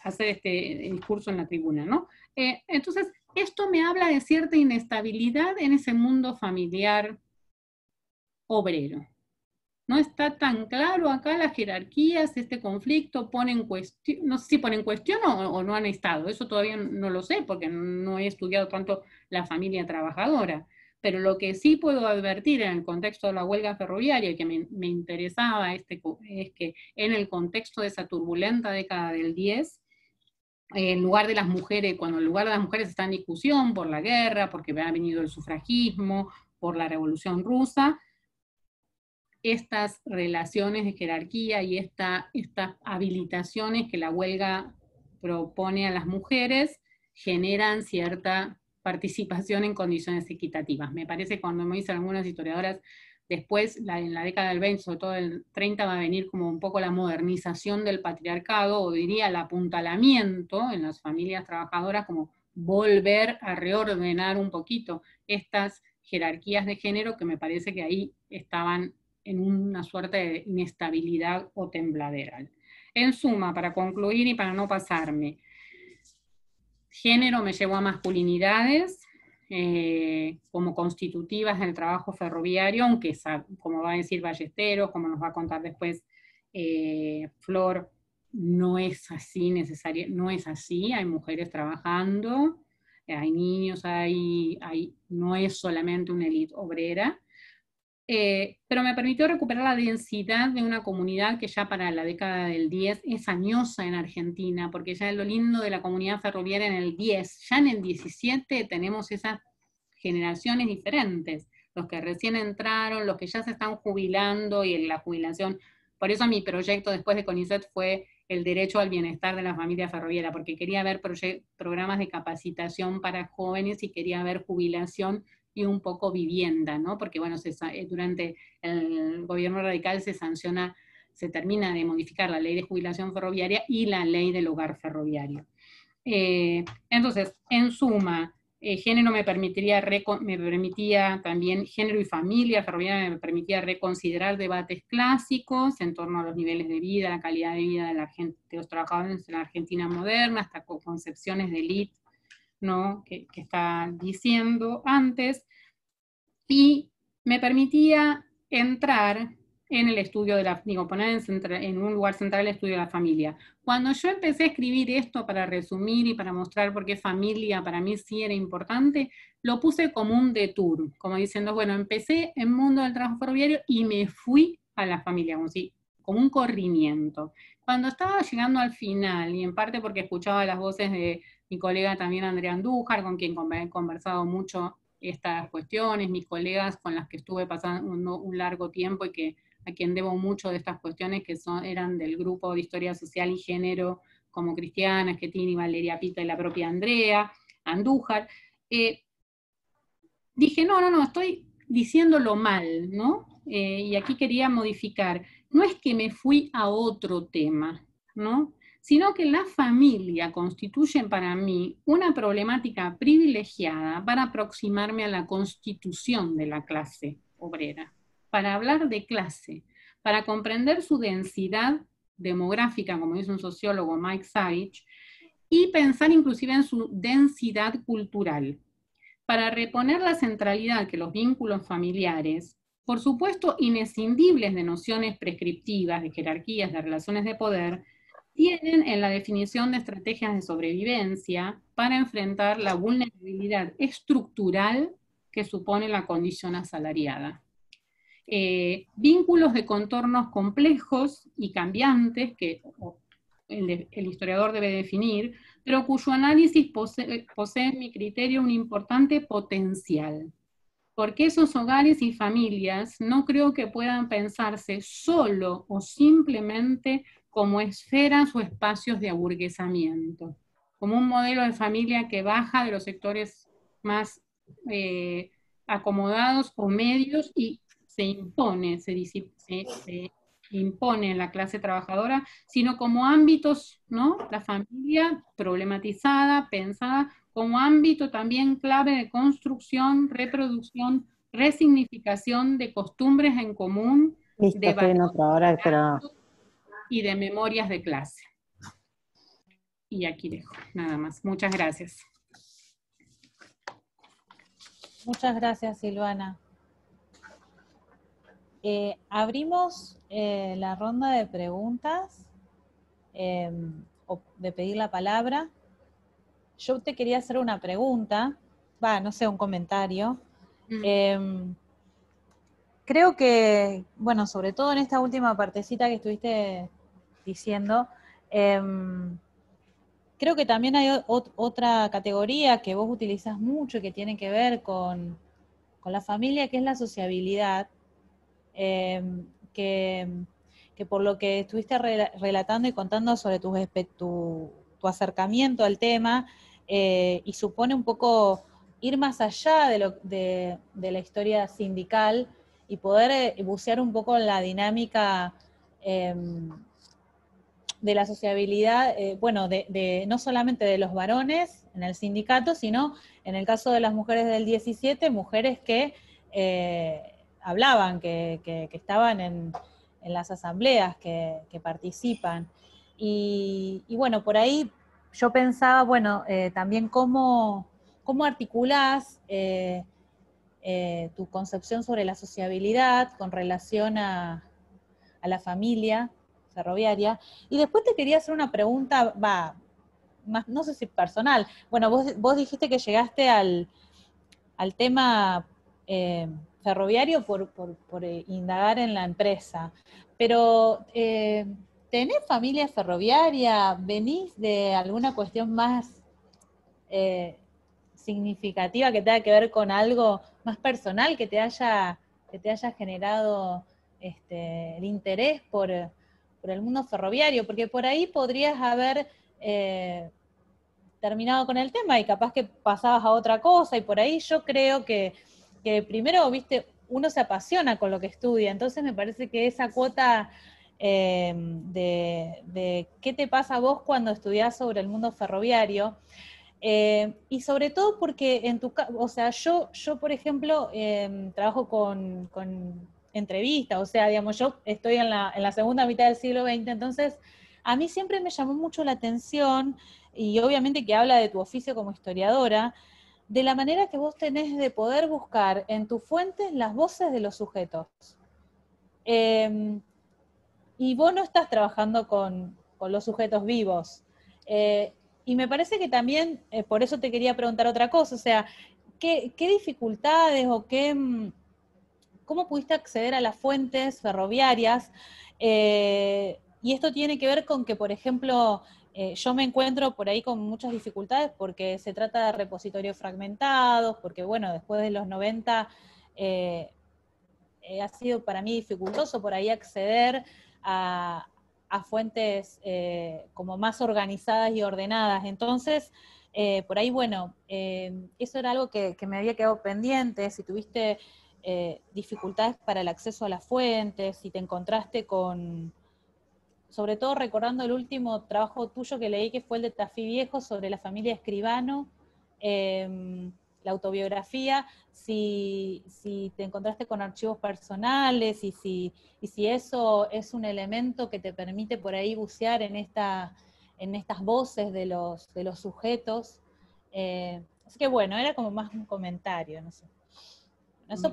hacer este discurso en la tribuna, ¿no? Entonces, esto me habla de cierta inestabilidad en ese mundo familiar obrero. No está tan claro acá las jerarquías, este conflicto pone en cuestión, no sé si pone en cuestión o no han estado, eso todavía no lo sé porque no he estudiado tanto la familia trabajadora, pero lo que sí puedo advertir en el contexto de la huelga ferroviaria y que me interesaba es que en el contexto de esa turbulenta década del 10, en lugar de las mujeres, cuando el lugar de las mujeres está en discusión por la guerra, porque ha venido el sufragismo, por la Revolución Rusa, estas relaciones de jerarquía y estas habilitaciones que la huelga propone a las mujeres generan cierta participación en condiciones equitativas. Me parece que cuando me dicen algunas historiadoras, después en la década del 20, sobre todo el 30, va a venir como un poco la modernización del patriarcado, o diría el apuntalamiento en las familias trabajadoras, como volver a reordenar un poquito estas jerarquías de género que me parece que ahí estaban en una suerte de inestabilidad o tembladera. En suma, para concluir y para no pasarme, género me llevó a masculinidades como constitutivas del trabajo ferroviario, aunque como va a decir Ballesteros, como nos va a contar después Flor, no es así necesario, no es así, hay mujeres trabajando, hay niños, no es solamente una élite obrera. Pero me permitió recuperar la densidad de una comunidad que ya para la década del 10 es añosa en Argentina, porque ya es lo lindo de la comunidad ferroviaria en el 10, ya en el 17 tenemos esas generaciones diferentes, los que recién entraron, los que ya se están jubilando y en la jubilación. Por eso mi proyecto después de CONICET fue el derecho al bienestar de la familia ferroviaria, porque quería ver programas de capacitación para jóvenes y quería ver jubilación y un poco vivienda, ¿no? Porque bueno, durante el gobierno radical se termina de modificar la ley de jubilación ferroviaria y la ley del hogar ferroviario. Entonces, en suma, género me permitía también, género y familia ferroviaria me permitía reconsiderar debates clásicos en torno a los niveles de vida, la calidad de vida de los trabajadores en la Argentina moderna, hasta con concepciones de élite, ¿no? que está diciendo antes, y me permitía entrar en el estudio poner en un lugar central el estudio de la familia. Cuando yo empecé a escribir esto para resumir y para mostrar por qué familia para mí sí era importante, lo puse como un detour, como diciendo, bueno, empecé en el mundo del trabajo ferroviario y me fui a la familia, como un corrimiento. Cuando estaba llegando al final, y en parte porque escuchaba las voces de mi colega también Andrea Andújar, con quien he conversado mucho estas cuestiones, mis colegas con las que estuve pasando un largo tiempo y a quien debo mucho de estas cuestiones que eran del grupo de Historia Social y Género, como Cristiana, Schettini, Valeria Pita y la propia Andrea Andújar, dije, no, estoy diciéndolo mal, ¿no? Y aquí quería modificar. No es que me fui a otro tema, ¿no? Sino que la familia constituye para mí una problemática privilegiada para aproximarme a la constitución de la clase obrera, para hablar de clase, para comprender su densidad demográfica, como dice un sociólogo Mike Savage, y pensar inclusive en su densidad cultural, para reponer la centralidad que los vínculos familiares, por supuesto inescindibles de nociones prescriptivas, de jerarquías, de relaciones de poder, tienen en la definición de estrategias de sobrevivencia para enfrentar la vulnerabilidad estructural que supone la condición asalariada. Vínculos de contornos complejos y cambiantes que el historiador debe definir, pero cuyo análisis posee en mi criterio un importante potencial. Porque esos hogares y familias no creo que puedan pensarse solo o simplemente como esferas o espacios de aburguesamiento, como un modelo de familia que baja de los sectores más acomodados o medios y se impone, se impone en la clase trabajadora, sino como ámbitos, ¿no? La familia problematizada, pensada como ámbito también clave de construcción, reproducción, resignificación de costumbres en común, Listo, de estoy en otra hora, pero... y de memorias de clase. Y aquí dejo, nada más. Muchas gracias. Muchas gracias, Silvana. Abrimos la ronda de preguntas, o de pedir la palabra. Yo te quería hacer una pregunta, no sé, un comentario. Creo que, bueno, sobre todo en esta última partecita que estuviste diciendo, creo que también hay otra categoría que vos utilizás mucho y que tiene que ver con la familia, que es la sociabilidad, que por lo que estuviste relatando y contando sobre tu acercamiento al tema, y supone un poco ir más allá de la historia sindical y poder bucear un poco en la dinámica de la sociabilidad, no solamente de los varones en el sindicato, sino en el caso de las mujeres del 17, mujeres que hablaban, que estaban en las asambleas, que participan. Y bueno, por ahí yo pensaba, también cómo articulás tu concepción sobre la sociabilidad con relación a la familia ferroviaria. Y después te quería hacer una pregunta, más, no sé si personal. Bueno, vos dijiste que llegaste al tema ferroviario por indagar en la empresa, pero ¿tenés familia ferroviaria? ¿Venís de alguna cuestión más significativa que tenga que ver con algo más personal que te haya generado el interés por el mundo ferroviario? Porque por ahí podrías haber terminado con el tema y capaz que pasabas a otra cosa, y por ahí yo creo que primero, viste, uno se apasiona con lo que estudia, entonces me parece que esa cuota de qué te pasa a vos cuando estudiás sobre el mundo ferroviario, y sobre todo porque yo por ejemplo, trabajo con entrevistas, o sea, digamos, yo estoy en la segunda mitad del siglo XX, entonces a mí siempre me llamó mucho la atención, y obviamente que habla de tu oficio como historiadora, de la manera que vos tenés de poder buscar en tus fuentes las voces de los sujetos. Y vos no estás trabajando con los sujetos vivos. Y me parece que también, por eso te quería preguntar otra cosa, o sea, ¿qué dificultades o cómo pudiste acceder a las fuentes ferroviarias? Y esto tiene que ver con que, por ejemplo, yo me encuentro por ahí con muchas dificultades porque se trata de repositorios fragmentados, porque bueno, después de los 90 ha sido para mí dificultoso por ahí acceder a fuentes como más organizadas y ordenadas. Entonces, por ahí, eso era algo que me había quedado pendiente, si tuviste dificultades para el acceso a las fuentes, si te encontraste con, sobre todo recordando el último trabajo tuyo que leí, que fue el de Tafí Viejo, sobre la familia Escribano, la autobiografía, si te encontraste con archivos personales y si eso es un elemento que te permite por ahí bucear en estas voces de los sujetos. Así que bueno, era como más un comentario, no sé.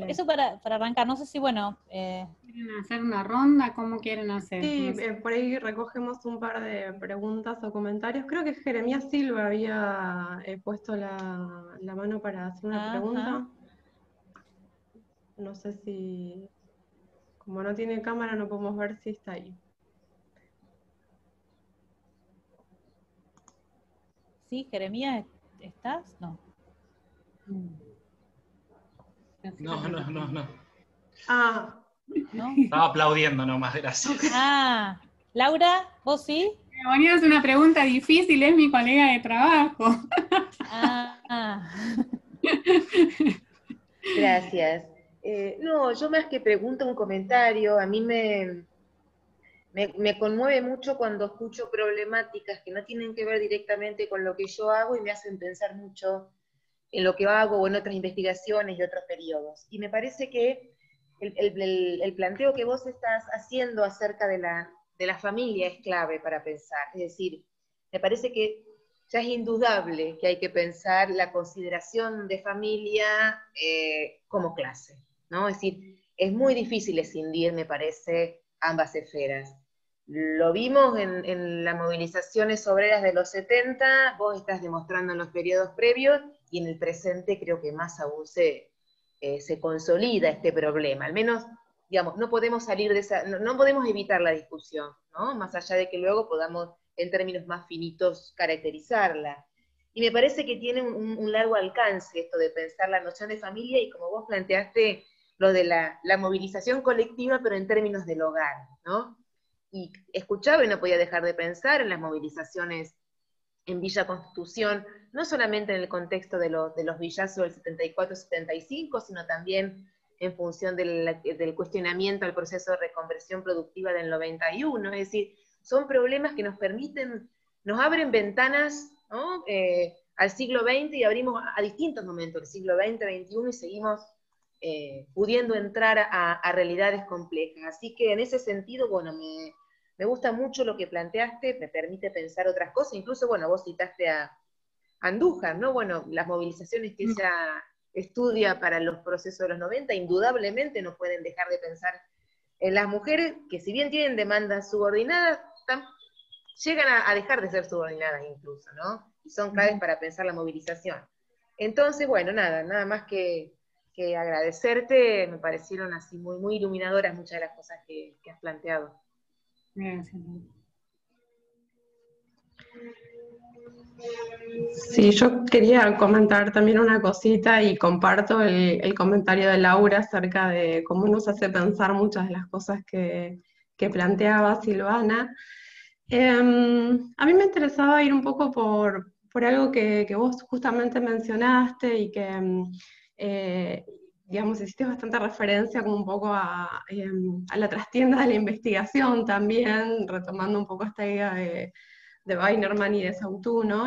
Eso para arrancar, no sé si ¿Quieren hacer una ronda? ¿Cómo quieren hacer? Sí, No sé. por ahí recogemos un par de preguntas o comentarios. Creo que Jeremías Silva había puesto la mano para hacer una pregunta. No sé si, como no tiene cámara, no podemos ver si está ahí. Sí, Jeremías, ¿estás? No. No. Ah, ¿No? Estaba aplaudiendo nomás, gracias. Ah, Laura, ¿Vos sí? Me ponías una pregunta difícil, es mi colega de trabajo. Gracias. No, yo más que pregunta, un comentario. A mí me conmueve mucho cuando escucho problemáticas que no tienen que ver directamente con lo que yo hago y me hacen pensar mucho en lo que hago o en otras investigaciones y otros periodos. Y me parece que el planteo que vos estás haciendo acerca de la familia es clave para pensar. Es decir, me parece que ya es indudable que hay que pensar la consideración de familia como clase, ¿no? Es decir, es muy difícil escindir, me parece, ambas esferas. Lo vimos en las movilizaciones obreras de los 70, vos estás demostrando en los periodos previos, y en el presente creo que más aún se consolida este problema. Al menos, digamos, no podemos salir de esa, no podemos evitar la discusión, ¿no? Más allá de que luego podamos, en términos más finitos, caracterizarla. Y me parece que tiene un largo alcance esto de pensar la noción de familia, y como vos planteaste, lo de la movilización colectiva, pero en términos del hogar, ¿no? Y escuchaba y no podía dejar de pensar en las movilizaciones en Villa Constitución, no solamente en el contexto de los villazos del 74-75, sino también en función del cuestionamiento al proceso de reconversión productiva del 91. Es decir, son problemas que nos permiten, nos abren ventanas, ¿no? Al siglo XX, y abrimos a distintos momentos del siglo XX, XXI, y seguimos pudiendo entrar a realidades complejas. Así que en ese sentido, bueno, me gusta mucho lo que planteaste, me permite pensar otras cosas. Incluso, bueno, vos citaste a Andújar, ¿no? Bueno, las movilizaciones que ella estudia para los procesos de los 90, indudablemente no pueden dejar de pensar en las mujeres que, si bien tienen demandas subordinadas, llegan a dejar de ser subordinadas incluso, ¿no? Y son claves para pensar la movilización. Entonces, bueno, nada más que agradecerte. Me parecieron así muy, muy iluminadoras muchas de las cosas que has planteado. Gracias. Sí, yo quería comentar también una cosita, y comparto el comentario de Laura acerca de cómo nos hace pensar muchas de las cosas que planteaba Silvana. A mí me interesaba ir un poco por algo que vos justamente mencionaste, y que, digamos, hiciste bastante referencia como un poco a la trastienda de la investigación también, retomando un poco esta idea de Weinerman y de Sautou, ¿no?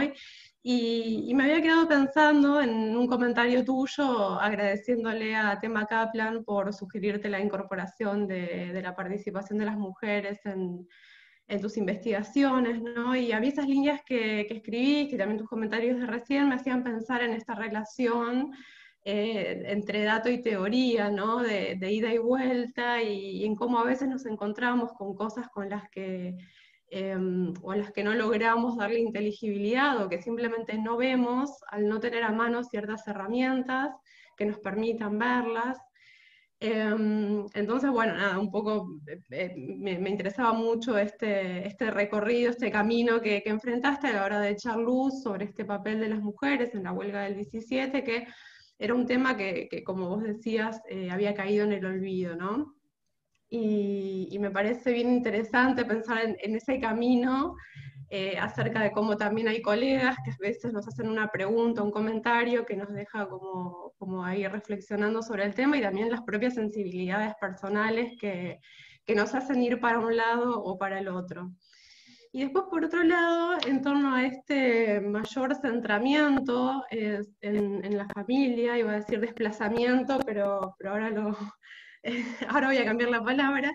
Y me había quedado pensando en un comentario tuyo, agradeciéndole a Tema Kaplan por sugerirte la incorporación de la participación de las mujeres en tus investigaciones, ¿no? Y a mí esas líneas que escribiste, y también tus comentarios de recién, me hacían pensar en esta relación entre dato y teoría, ¿no? De ida y vuelta, y en cómo a veces nos encontramos con cosas con las que o a las que no logramos darle inteligibilidad, o que simplemente no vemos al no tener a mano ciertas herramientas que nos permitan verlas. Entonces, bueno, nada, un poco me interesaba mucho este recorrido, este camino que enfrentaste a la hora de echar luz sobre este papel de las mujeres en la huelga del 17, que era un tema que como vos decías, había caído en el olvido, ¿no? Y me parece bien interesante pensar en ese camino, acerca de cómo también hay colegas que a veces nos hacen una pregunta, un comentario que nos deja como ahí reflexionando sobre el tema, y también las propias sensibilidades personales que nos hacen ir para un lado o para el otro. Y después, por otro lado, en torno a este mayor centramiento en la familia, iba a decir desplazamiento, pero ahora ahora voy a cambiar la palabra,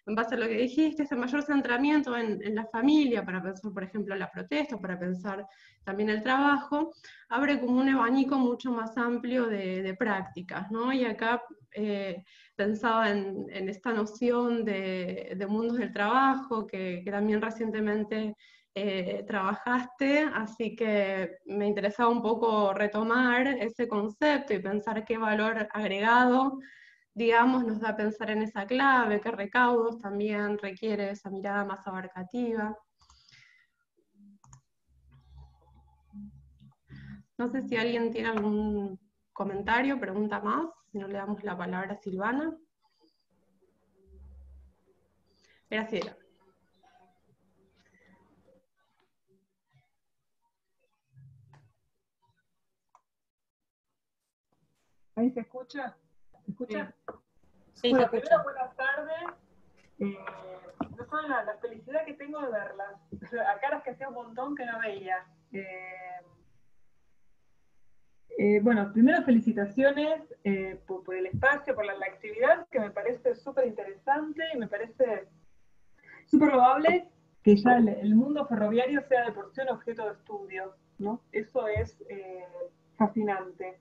en base a lo que dijiste, ese mayor centramiento en la familia, para pensar, por ejemplo, la protesta, para pensar también el trabajo, abre como un abanico mucho más amplio de prácticas, ¿no? Y acá pensaba en esta noción de mundos del trabajo, que también recientemente trabajaste, así que me interesaba un poco retomar ese concepto y pensar qué valor agregado, digamos, nos da a pensar en esa clave, qué recaudos también requiere esa mirada más abarcativa. No sé si alguien tiene algún comentario, pregunta más, si no le damos la palabra a Silvana. Graciela. ¿Ahí se escucha? ¿Se escucha? Sí, Bueno, se escucha. primero, buenas tardes. No saben la felicidad que tengo de verlas. A caras que hacía un montón que no veía. Bueno, primero felicitaciones por el espacio, por la actividad, que me parece súper interesante y me parece súper loable que ya el mundo ferroviario sea de por sí un objeto de estudio, ¿no? Eso es fascinante.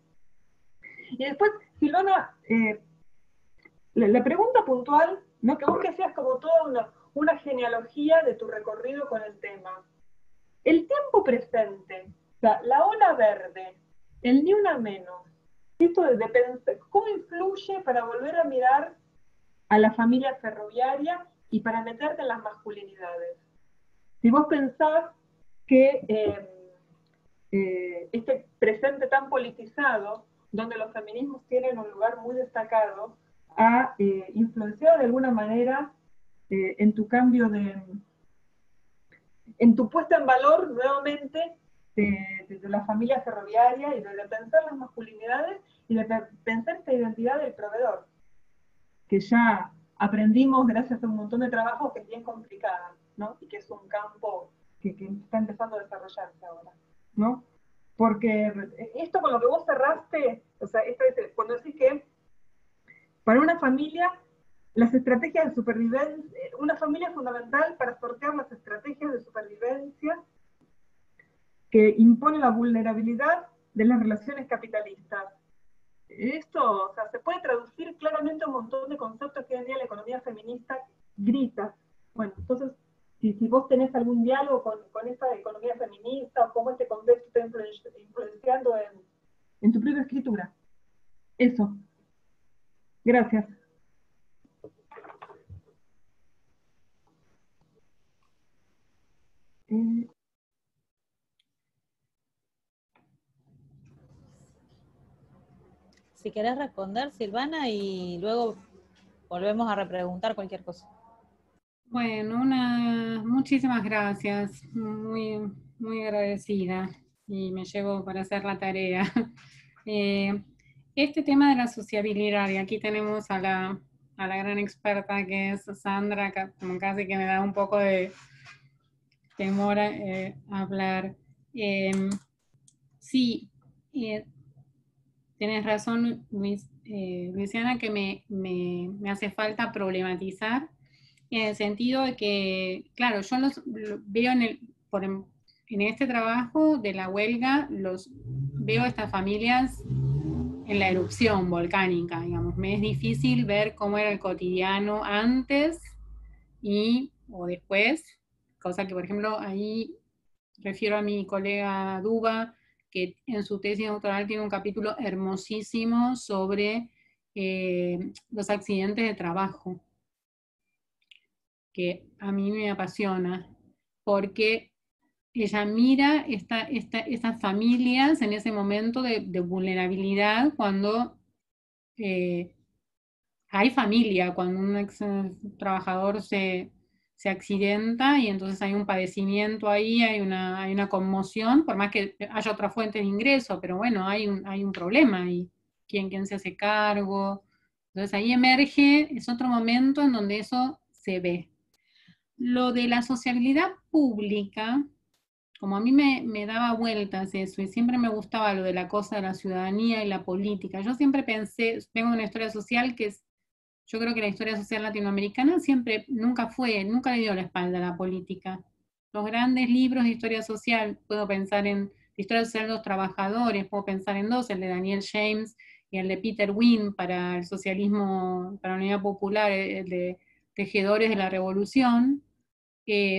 Y después, Silvana, la pregunta puntual, ¿no? Que vos que hacías como toda una genealogía de tu recorrido con el tema. El tiempo presente, o sea, la ola verde, el ni una menos, esto de pensar, ¿cómo influye para volver a mirar a la familia ferroviaria y para meterte en las masculinidades? Si vos pensás que este presente tan politizado, donde los feminismos tienen un lugar muy destacado, ha influenciado de alguna manera en tu cambio en tu puesta en valor nuevamente de la familia ferroviaria y de pensar las masculinidades y de pensar esta identidad del proveedor, que ya aprendimos gracias a un montón de trabajos que es bien complicada, ¿no? Y que es un campo que está empezando a desarrollarse ahora, ¿no? Porque esto con lo que vos cerraste, o sea, cuando decís que para una familia, las estrategias de supervivencia, una familia es fundamental para sortear las estrategias de supervivencia que impone la vulnerabilidad de las relaciones capitalistas. Esto, o sea, se puede traducir claramente un montón de conceptos que hoy en día la economía feminista grita. Bueno, entonces, si vos tenés algún diálogo con esta economía feminista o cómo este contexto está influenciando en tu propia escritura. Eso. Gracias. Si querés responder, Silvana, y luego volvemos a repreguntar cualquier cosa. Bueno, muchísimas gracias, muy, muy agradecida y me llevo para hacer la tarea. Este tema de la sociabilidad, y aquí tenemos a la gran experta que es Sandra, como casi que me da un poco de temor a hablar. Sí, tienes razón, Luisiana, que me hace falta problematizar en el sentido de que, claro, yo lo veo en este trabajo de la huelga, veo estas familias en la erupción volcánica, digamos. Me es difícil ver cómo era el cotidiano antes o después, cosa que, por ejemplo, ahí refiero a mi colega Duba, que en su tesis doctoral tiene un capítulo hermosísimo sobre los accidentes de trabajo, que a mí me apasiona, porque ella mira estas familias en ese momento de vulnerabilidad cuando hay familia, cuando un ex trabajador se accidenta y entonces hay un padecimiento ahí, hay una conmoción, por más que haya otra fuente de ingreso, pero bueno, hay un problema y quién se hace cargo. Entonces ahí emerge, es otro momento en donde eso se ve. Lo de la sociabilidad pública, como a mí me daba vueltas eso y siempre me gustaba lo de la cosa de la ciudadanía y la política, yo siempre pensé, tengo una historia social yo creo que la historia social latinoamericana nunca le dio la espalda a la política. Los grandes libros de historia social, puedo pensar en la historia social de los trabajadores, puedo pensar en dos, el de Daniel James y el de Peter Wynne para el socialismo, para la unidad popular, el de Tejedores de la Revolución.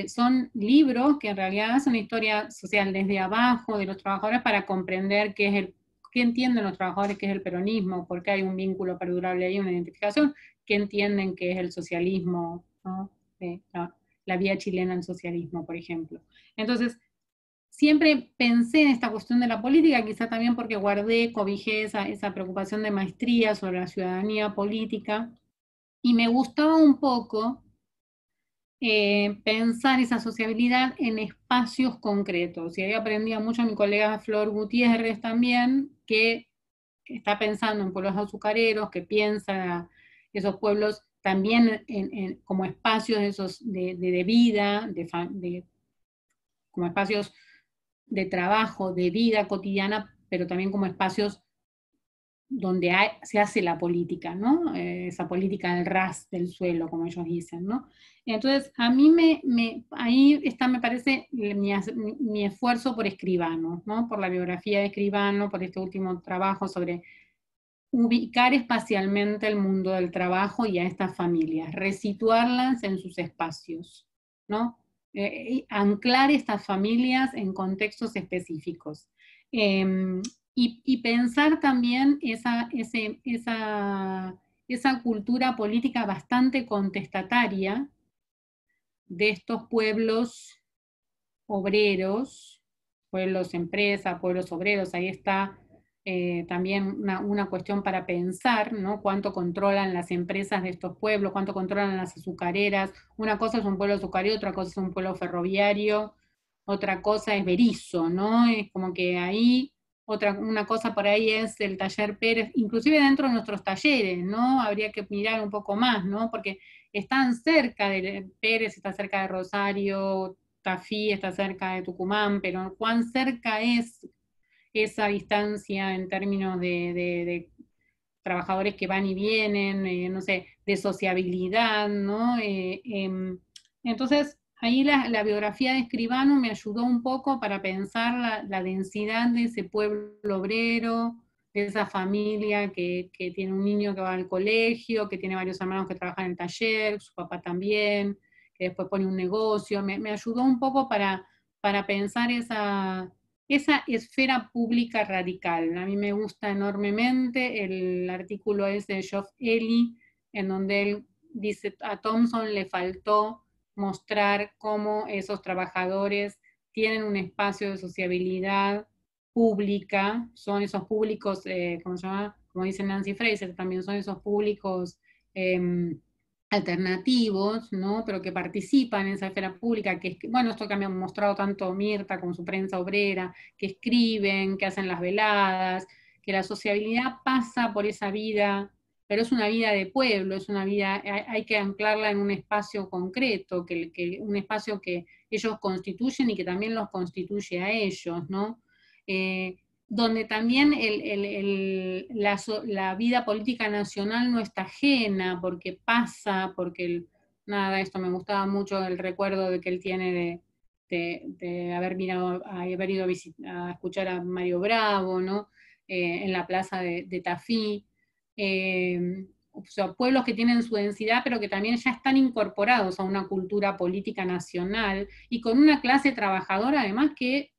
Son libros que en realidad hacen una historia social desde abajo de los trabajadores para comprender qué entienden los trabajadores que es el peronismo, porque hay un vínculo perdurable ahí, una identificación, qué entienden que es el socialismo, ¿no? La vía chilena al socialismo, por ejemplo. Entonces, siempre pensé en esta cuestión de la política, quizá también porque cobijé esa preocupación de maestría sobre la ciudadanía política, y me gustaba un poco pensar esa sociabilidad en espacios concretos. Y ahí aprendía mucho a mi colega Flor Gutiérrez también, que está pensando en pueblos azucareros, que piensa esos pueblos también como espacios de vida, como espacios de trabajo, de vida cotidiana, pero también como espacios donde se hace la política, ¿no? Esa política del ras del suelo, como ellos dicen, ¿no? Entonces, a mí ahí está, me parece, mi esfuerzo por Escribano, ¿no? Por la biografía de Escribano, por este último trabajo sobre ubicar espacialmente el mundo del trabajo y a estas familias, resituarlas en sus espacios, ¿no? Anclar estas familias en contextos específicos. Y pensar también esa cultura política bastante contestataria de estos pueblos obreros, pueblos empresa, pueblos obreros, ahí está también una cuestión para pensar, ¿no? Cuánto controlan las empresas de estos pueblos, cuánto controlan las azucareras. Una cosa es un pueblo azucarero, otra cosa es un pueblo ferroviario, otra cosa es Berisso, ¿no? Es como que ahí, una cosa por ahí es el taller Pérez, inclusive dentro de nuestros talleres, ¿no? Habría que mirar un poco más, ¿no? Porque están cerca de Pérez, está cerca de Rosario, Tafí está cerca de Tucumán, pero cuán cerca es esa distancia en términos de trabajadores que van y vienen, no sé, de sociabilidad, ¿no? Entonces, ahí la biografía de Escribano me ayudó un poco para pensar la densidad de ese pueblo obrero, de esa familia que tiene un niño que va al colegio, que tiene varios hermanos que trabajan en el taller, su papá también, que después pone un negocio. Me ayudó un poco para pensar esa esfera pública radical. A mí me gusta enormemente el artículo ese de Geoff Ellis, en donde él dice, a Thompson le faltó mostrar cómo esos trabajadores tienen un espacio de sociabilidad pública, son esos públicos, ¿cómo se llama? Como dice Nancy Fraser, también son esos públicos alternativos, ¿no? Pero que participan en esa esfera pública, bueno, esto que me han mostrado tanto Mirta con su prensa obrera, que escriben, que hacen las veladas, que la sociabilidad pasa por esa vida, pero es una vida de pueblo, es una vida, hay que anclarla en un espacio concreto, un espacio que ellos constituyen y que también los constituye a ellos, ¿no? Donde también la vida política nacional no está ajena, porque pasa, nada, esto me gustaba mucho el recuerdo de que él tiene de haber ido a escuchar a Mario Bravo, ¿no? En la plaza de Tafí. O sea, pueblos que tienen su densidad, pero que también ya están incorporados a una cultura política nacional y con una clase trabajadora además que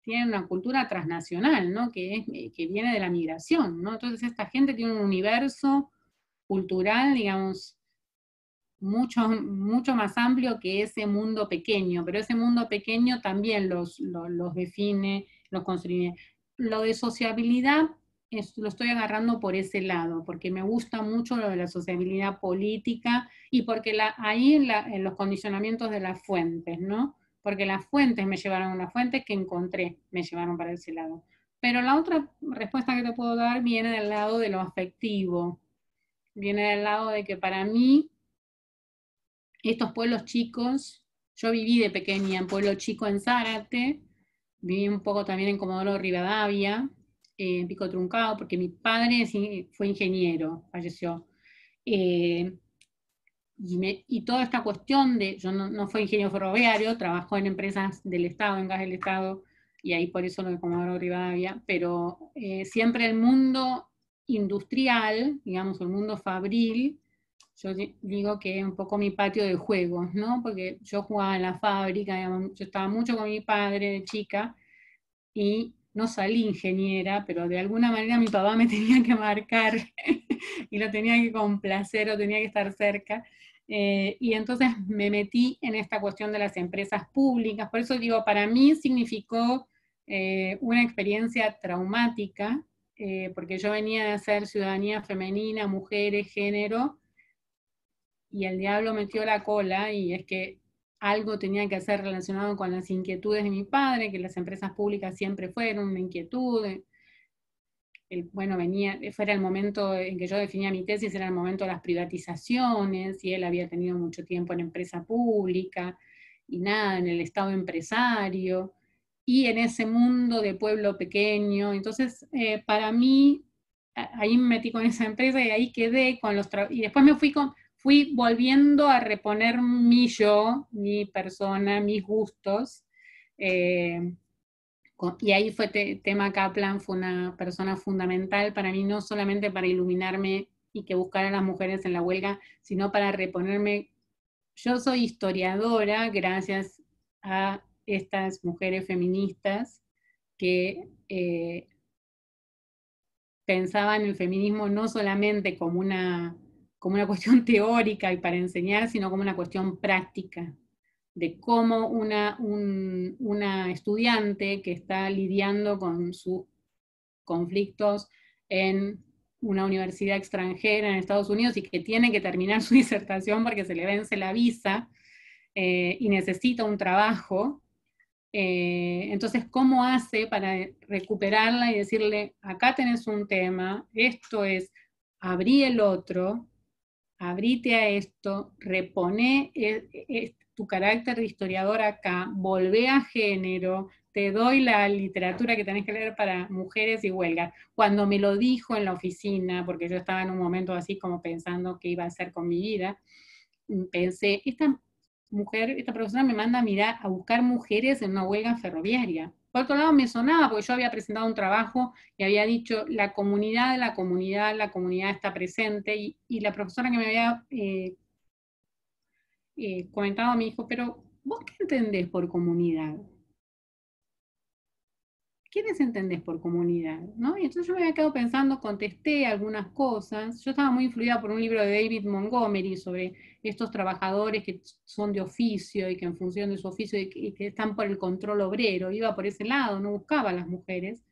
tiene una cultura transnacional, ¿no? Que viene de la migración, ¿no? Entonces esta gente tiene un universo cultural, digamos, mucho, mucho más amplio que ese mundo pequeño, pero ese mundo pequeño también los define, los construye. Lo de sociabilidad lo estoy agarrando por ese lado, porque me gusta mucho lo de la sociabilidad política y porque ahí en los condicionamientos de las fuentes, ¿no? Porque las fuentes me llevaron, las fuentes que encontré me llevaron para ese lado. Pero la otra respuesta que te puedo dar viene del lado de lo afectivo, viene del lado de que para mí estos pueblos chicos, yo viví de pequeña en Pueblo Chico en Zárate, viví un poco también en Comodoro Rivadavia, en Pico Truncado, porque mi padre fue ingeniero, falleció. Y toda esta cuestión yo no fui ingeniero ferroviario, trabajó en empresas del Estado, en gas del Estado, y ahí por eso lo de Comodoro Rivadavia, pero siempre el mundo industrial, digamos, el mundo fabril, yo digo que es un poco mi patio de juegos, ¿no? Porque yo jugaba en la fábrica, digamos, yo estaba mucho con mi padre de chica, y no salí ingeniera, pero de alguna manera mi papá me tenía que marcar y lo tenía que complacer o tenía que estar cerca. Y entonces me metí en esta cuestión de las empresas públicas. Por eso digo, para mí significó una experiencia traumática, porque yo venía de hacer ciudadanía femenina, mujeres, género, y el diablo metió la cola, y es que algo tenía que hacer relacionado con las inquietudes de mi padre, que las empresas públicas siempre fueron una inquietud. fuera el momento en que yo definía mi tesis, era el momento de las privatizaciones, y él había tenido mucho tiempo en empresa pública, y nada, en el estado empresario, y en ese mundo de pueblo pequeño. Entonces, para mí, ahí me metí con esa empresa y ahí quedé con los trabajos, y después fui volviendo a reponer mi yo, mi persona, mis gustos, y ahí fue Tema Kaplan, fue una persona fundamental para mí, no solamente para iluminarme y que buscara a las mujeres en la huelga, sino para reponerme. Yo soy historiadora gracias a estas mujeres feministas que pensaban el feminismo no solamente como una cuestión teórica y para enseñar, sino como una cuestión práctica, de cómo una estudiante que está lidiando con sus conflictos en una universidad extranjera en Estados Unidos y que tiene que terminar su disertación porque se le vence la visa y necesita un trabajo. Entonces, ¿cómo hace para recuperarla y decirle, acá tenés un tema, esto es, abrí el otro, abrite a esto, reponé tu carácter de historiador acá, volvé a género, te doy la literatura que tenés que leer para mujeres y huelgas? Cuando me lo dijo en la oficina, porque yo estaba en un momento así como pensando qué iba a hacer con mi vida, pensé, esta profesora me manda a buscar mujeres en una huelga ferroviaria. Por otro lado me sonaba, porque yo había presentado un trabajo y había dicho, la comunidad está presente, y la profesora que me había comentado me dijo, pero ¿vos qué entendés por comunidad? ¿Quiénes entendés por comunidad? ¿No? Y entonces yo me había quedado pensando, contesté algunas cosas. Yo estaba muy influida por un libro de David Montgomery sobre estos trabajadores que son de oficio y que en función de su oficio y que están por el control obrero. Iba por ese lado, no buscaba a las mujeres.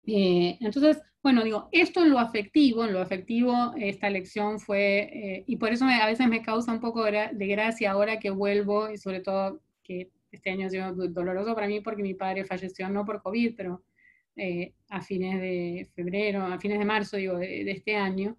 Entonces, bueno, digo, esto en lo afectivo, esta lección fue, y por eso a veces me causa un poco de gracia ahora que vuelvo, y sobre todo que este año ha sido doloroso para mí porque mi padre falleció no por COVID, pero a fines de marzo, digo, de este año.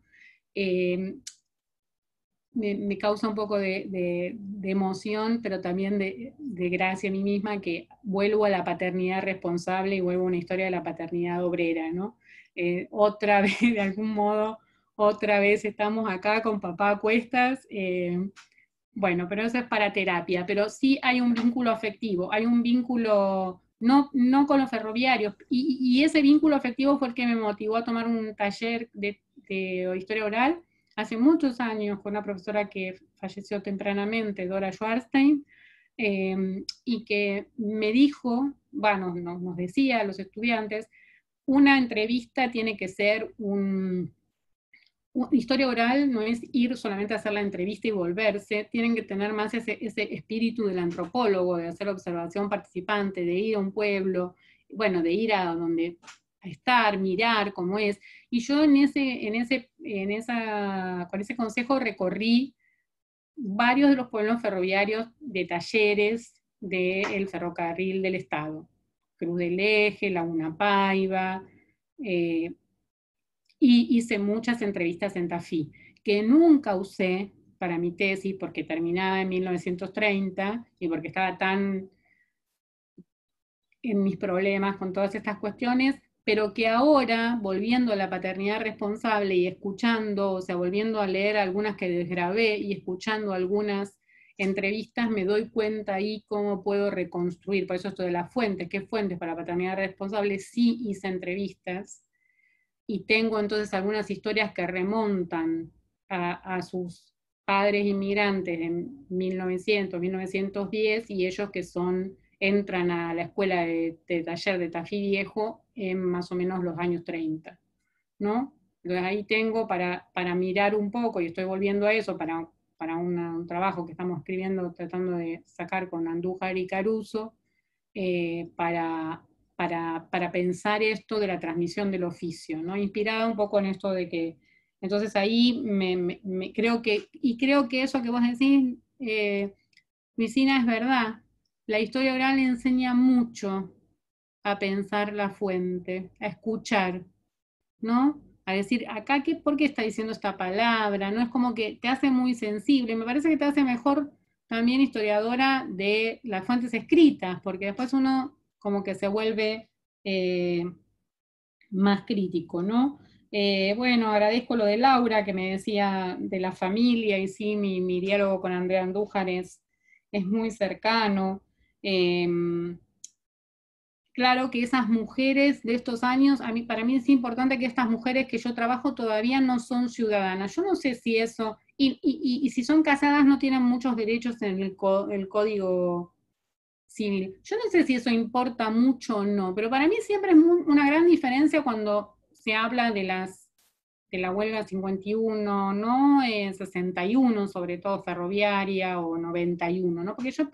Me causa un poco de emoción, pero también de gracia a mí misma, que vuelvo a la paternidad responsable y vuelvo a una historia de la paternidad obrera, ¿no? Otra vez, de algún modo, otra vez estamos acá con papá a cuestas. Bueno, pero eso es para terapia, pero sí hay un vínculo afectivo, hay un vínculo, no con los ferroviarios, y ese vínculo afectivo fue el que me motivó a tomar un taller de historia oral hace muchos años con una profesora que falleció tempranamente, Dora Schwarstein, y que me dijo, bueno, nos decía a los estudiantes, una entrevista tiene que ser historia oral no es ir solamente a hacer la entrevista y volverse, tienen que tener más ese espíritu del antropólogo, de hacer observación participante, de ir a un pueblo, bueno, de ir a donde a estar, mirar cómo es. Y yo con ese consejo recorrí varios de los pueblos ferroviarios de talleres del ferrocarril del Estado. Cruz del Eje, Laguna Paiva, y hice muchas entrevistas en Tafí, que nunca usé para mi tesis porque terminaba en 1930 y porque estaba tan en mis problemas con todas estas cuestiones, pero que ahora, volviendo a la paternidad responsable y escuchando, o sea, volviendo a leer algunas que desgrabé y escuchando algunas entrevistas, me doy cuenta ahí cómo puedo reconstruir. Por eso esto de las fuentes, ¿qué fuentes para paternidad responsable? Sí hice entrevistas, y tengo entonces algunas historias que remontan a sus padres inmigrantes en 1900, 1910, y ellos que entran a la escuela de taller de Tafí Viejo en más o menos los años 30, ¿no? Entonces ahí tengo para mirar un poco, y estoy volviendo a eso para un trabajo que estamos escribiendo, tratando de sacar con Andújar y Caruso, para pensar esto de la transmisión del oficio, ¿no? Inspirada un poco en esto de que, entonces ahí creo que eso que vos decís, Luisina, es verdad. La historia oral enseña mucho a pensar la fuente, a escuchar, ¿no? A decir, acá, ¿por qué está diciendo esta palabra? ¿No? Es como que te hace muy sensible. Me parece que te hace mejor también historiadora de las fuentes escritas, porque después uno como que se vuelve más crítico, ¿no? Bueno, agradezco lo de Laura, que me decía de la familia, y sí, mi diálogo con Andrea Andújar es muy cercano. Claro que esas mujeres de estos años, para mí es importante que estas mujeres que yo trabajo todavía no son ciudadanas. Yo no sé si eso, y si son casadas no tienen muchos derechos en el Código Civil. Yo no sé si eso importa mucho o no, pero para mí siempre es una gran diferencia cuando se habla de la huelga 51, ¿no? 61, sobre todo ferroviaria, o 91, ¿no? Porque yo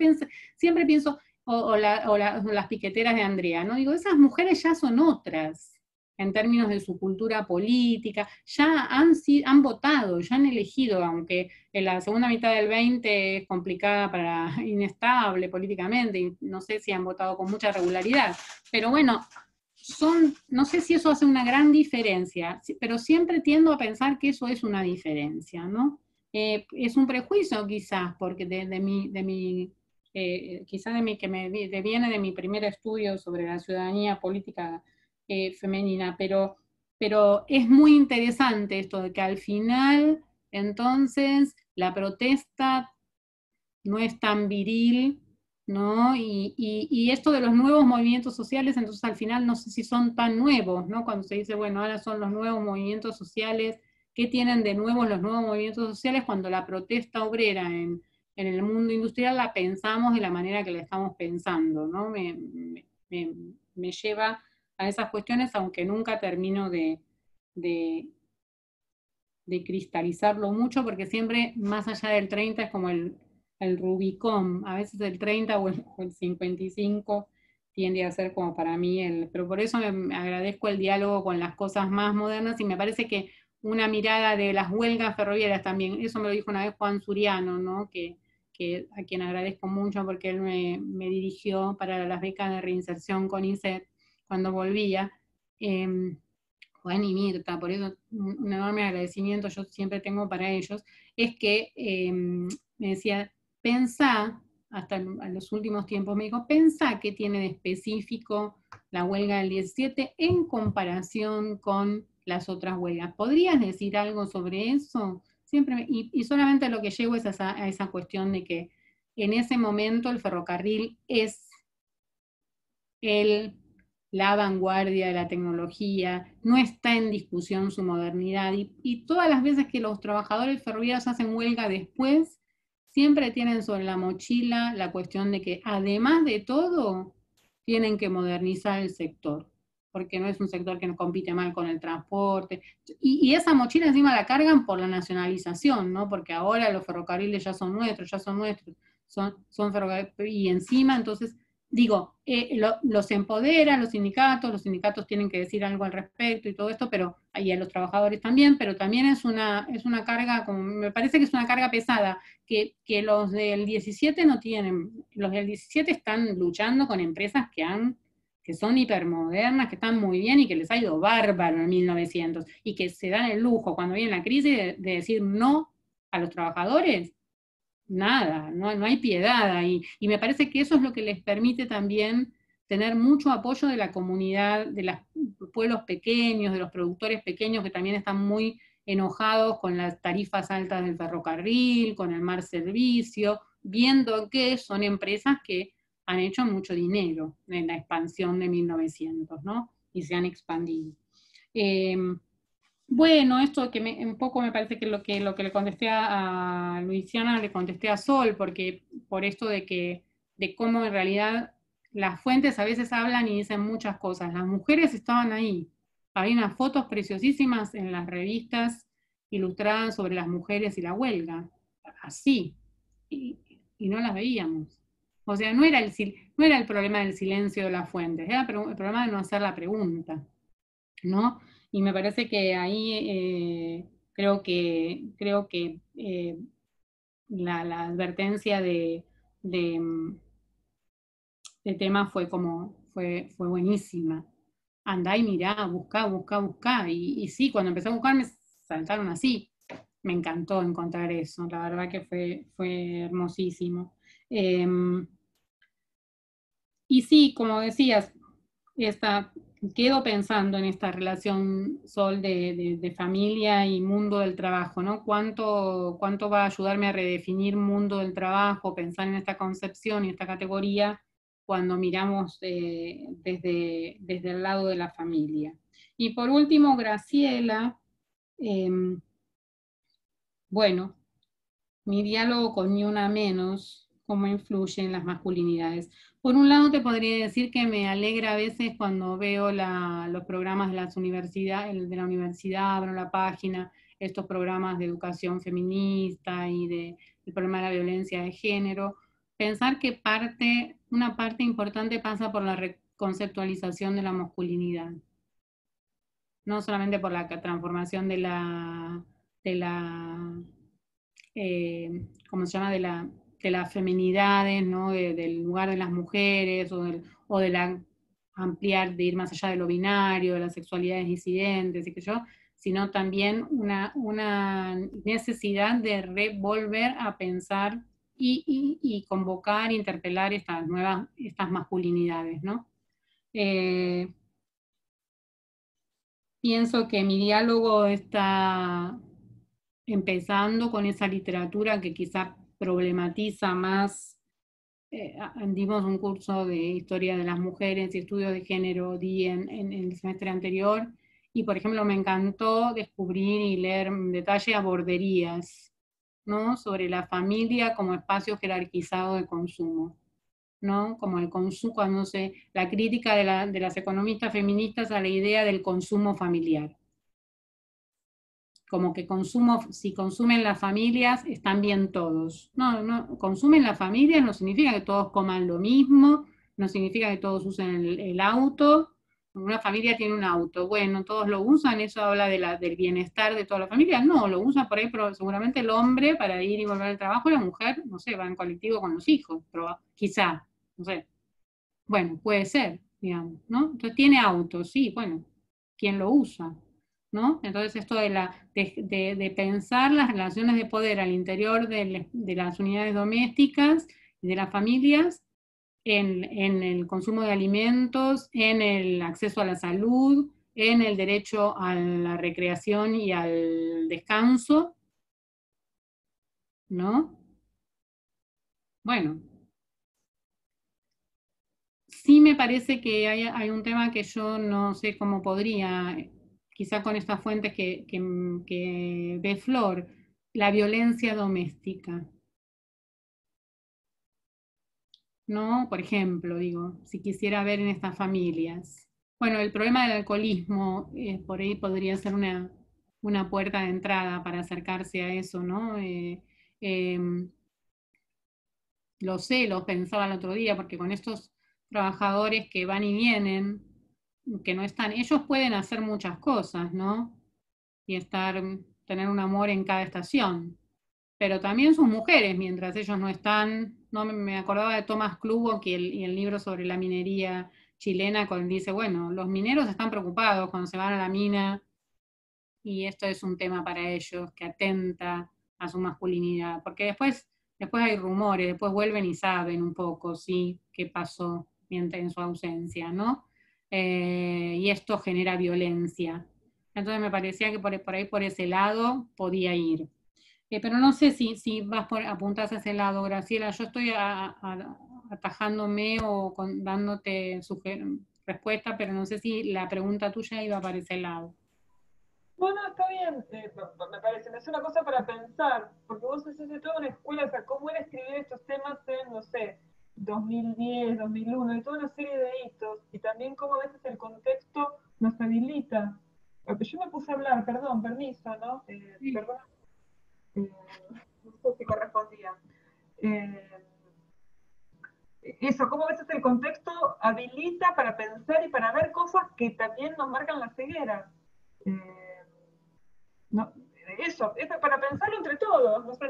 siempre pienso, o las piqueteras de Andrea, ¿no? Digo, esas mujeres ya son otras, en términos de su cultura política, ya han votado, ya han elegido, aunque en la segunda mitad del 20 es complicada, inestable políticamente, y no sé si han votado con mucha regularidad, pero bueno, no sé si eso hace una gran diferencia, pero siempre tiendo a pensar que eso es una diferencia, ¿no? Es un prejuicio quizás, porque que viene de mi primer estudio sobre la ciudadanía política femenina, pero es muy interesante esto de que al final, entonces, la protesta no es tan viril, ¿no? Y esto de los nuevos movimientos sociales, entonces al final no sé si son tan nuevos, ¿no? Cuando se dice, bueno, ahora son los nuevos movimientos sociales, ¿qué tienen de nuevo los nuevos movimientos sociales cuando la protesta obrera en el mundo industrial la pensamos de la manera que la estamos pensando, ¿no? Me lleva a esas cuestiones, aunque nunca termino de cristalizarlo mucho, porque siempre más allá del 30 es como el Rubicón, a veces el 30 o el 55 tiende a ser como para mí pero por eso me agradezco el diálogo con las cosas más modernas, y me parece que una mirada de las huelgas ferroviarias también, eso me lo dijo una vez Juan Suriano, ¿no? A quien agradezco mucho, porque él me dirigió para las becas de reinserción con INSET cuando volvía. Juan y Mirta, por eso un enorme agradecimiento yo siempre tengo para ellos, es que me decía, pensá, a los últimos tiempos me dijo, pensá qué tiene de específico la huelga del 17 en comparación con las otras huelgas. ¿Podrías decir algo sobre eso? Siempre, y solamente lo que llego es a esa cuestión de que en ese momento el ferrocarril es la vanguardia de la tecnología, no está en discusión su modernidad, y todas las veces que los trabajadores ferroviarios hacen huelga después, siempre tienen sobre la mochila la cuestión de que además de todo, tienen que modernizar el sector, porque no es un sector que nos compite mal con el transporte, y esa mochila encima la cargan por la nacionalización, ¿no? Porque ahora los ferrocarriles ya son nuestros, son ferrocarriles, y encima entonces digo, los empodera los sindicatos tienen que decir algo al respecto y todo esto, y a los trabajadores también, pero también es una carga, me parece que es una carga pesada, que los del 17 no tienen. Los del 17 están luchando con empresas que son hipermodernas, que están muy bien y que les ha ido bárbaro en 1900, y que se dan el lujo cuando viene la crisis de decir no a los trabajadores. Nada, no hay piedad ahí. Y me parece que eso es lo que les permite también tener mucho apoyo de la comunidad, de los pueblos pequeños, de los productores pequeños, que también están muy enojados con las tarifas altas del ferrocarril, con el mar servicio, viendo que son empresas que han hecho mucho dinero en la expansión de 1900, ¿no? Y se han expandido. Bueno, esto que un poco me parece que lo que le contesté a Luisiana, le contesté a Sol, porque por esto de cómo en realidad las fuentes a veces hablan y dicen muchas cosas. Las mujeres estaban ahí. Había unas fotos preciosísimas en las revistas ilustradas sobre las mujeres y la huelga. Así. Y no las veíamos. O sea, no era el problema del silencio de las fuentes, era el problema de no hacer la pregunta, ¿no? Y me parece que ahí creo que la advertencia de tema fue buenísima. andá y mirá, buscá. Y sí, cuando empecé a buscar me saltaron así. Me encantó encontrar eso, la verdad que fue hermosísimo. Y sí, como decías, quedo pensando en esta relación, Sol, de familia y mundo del trabajo, ¿no? ¿Cuánto va a ayudarme a redefinir mundo del trabajo, pensar en esta concepción y esta categoría cuando miramos desde el lado de la familia? Y por último, Graciela, bueno, mi diálogo con Ni Una Menos, cómo influye en las masculinidades. Por un lado te podría decir que me alegra a veces cuando veo los programas de la universidad, abro la página, estos programas de educación feminista y del problema de la violencia de género, pensar que una parte importante pasa por la reconceptualización de la masculinidad. No solamente por la transformación de la ¿cómo se llama? De las feminidades, ¿no? Del lugar de las mujeres, o de la ampliar, de ir más allá de lo binario, de las sexualidades disidentes, y que yo, sino también una necesidad de volver a pensar y convocar, interpelar estas masculinidades, ¿no? Pienso que mi diálogo está empezando con esa literatura que quizá problematiza más. Dimos un curso de historia de las mujeres y estudios de género en el semestre anterior, y por ejemplo me encantó descubrir y leer en detalle a Borderías, ¿no? Sobre la familia como espacio jerarquizado de consumo, ¿no? Como el consumo, la crítica de las economistas feministas a la idea del consumo familiar. Como que si consumen las familias, están bien todos. No, consumen las familias no significa que todos coman lo mismo, no significa que todos usen el auto. Una familia tiene un auto, bueno, todos lo usan, eso habla del bienestar de toda la familia. No, lo usa por ahí, pero seguramente el hombre para ir y volver al trabajo, la mujer, no sé, va en colectivo con los hijos, pero quizá, no sé. Bueno, puede ser, digamos, ¿no? Entonces tiene auto, sí, bueno, ¿quién lo usa? ¿No? Entonces esto de pensar las relaciones de poder al interior de las unidades domésticas y de las familias en el consumo de alimentos, en el acceso a la salud, en el derecho a la recreación y al descanso, ¿no? Bueno, sí me parece que hay un tema que yo no sé cómo podría, quizá con estas fuentes que ve Flor, la violencia doméstica. ¿No? Por ejemplo, digo, si quisiera ver en estas familias. Bueno, el problema del alcoholismo, por ahí podría ser una puerta de entrada para acercarse a eso, ¿no? Los celos, pensaba el otro día, porque con estos trabajadores que van y vienen, que no están, ellos pueden hacer muchas cosas, ¿no? Y tener un amor en cada estación. Pero también sus mujeres, mientras ellos no están, no me acordaba de Tomás Klubo y el libro sobre la minería chilena, cuando dice, bueno, los mineros están preocupados cuando se van a la mina, y esto es un tema para ellos que atenta a su masculinidad, porque después hay rumores, después vuelven y saben un poco, sí, qué pasó en su ausencia, ¿no? Y esto genera violencia. Entonces me parecía que por ahí, por ese lado, podía ir. Pero no sé si apuntás a ese lado, Graciela. Yo estoy atajándome o dándote respuesta, pero no sé si la pregunta tuya iba para ese lado. Bueno, está bien, me parece, es una cosa para pensar, porque vos haces de toda una escuela, o sea, cómo era escribir estos temas en, no sé, 2010, 2001, y toda una serie de hitos, y también cómo a veces el contexto nos habilita. Yo me puse a hablar, perdón, permiso, ¿no? Sí. Perdón, no sé si correspondía. Eso, cómo a veces el contexto habilita para pensar y para ver cosas que también nos marcan la ceguera. No, eso para pensarlo entre todos, no sé,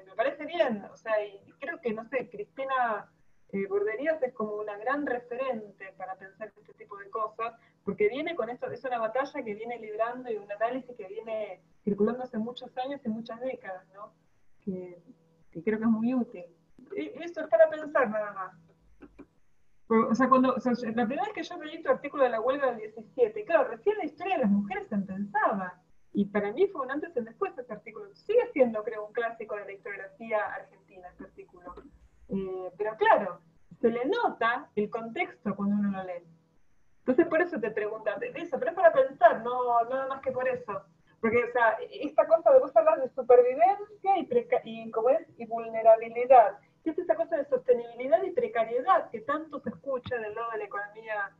me parece bien, o sea, y creo que, no sé, Cristina Borderías es como una gran referente para pensar este tipo de cosas, porque viene con esto, es una batalla que viene librando y un análisis que viene circulando hace muchos años y muchas décadas, ¿no? Que creo que es muy útil. Esto es para pensar nada más. O sea, la primera vez que yo leí tu artículo de la huelga del 17, claro, recién la historia de las mujeres se pensaba, y para mí fue un antes y un después este artículo. Sigue siendo, creo, un clásico de la historiografía argentina este artículo. Pero claro, se le nota el contexto cuando uno lo lee. Entonces por eso te preguntan de eso, pero es para pensar, no nada más que por eso. Porque, o sea, esta cosa de vos hablas de supervivencia y vulnerabilidad. ¿Qué es esa cosa de sostenibilidad y precariedad que tanto se escucha del lado de la economía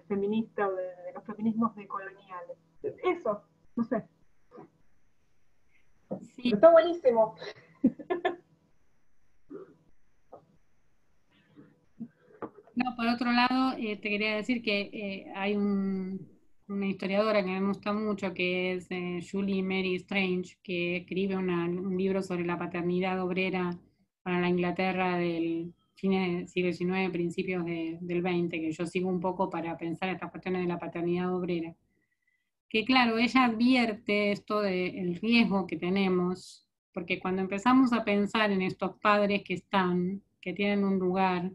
feminista o de los feminismos decoloniales? Eso, no sé. Sí. Pero está buenísimo. No, por otro lado, te quería decir que hay una historiadora que me gusta mucho, que es Julie Mary Strange, que escribe un libro sobre la paternidad obrera para la Inglaterra del fin del siglo XIX, principios del XX, que yo sigo un poco para pensar estas cuestiones de la paternidad obrera. Que claro, ella advierte esto del riesgo que tenemos, porque cuando empezamos a pensar en estos padres que tienen un lugar,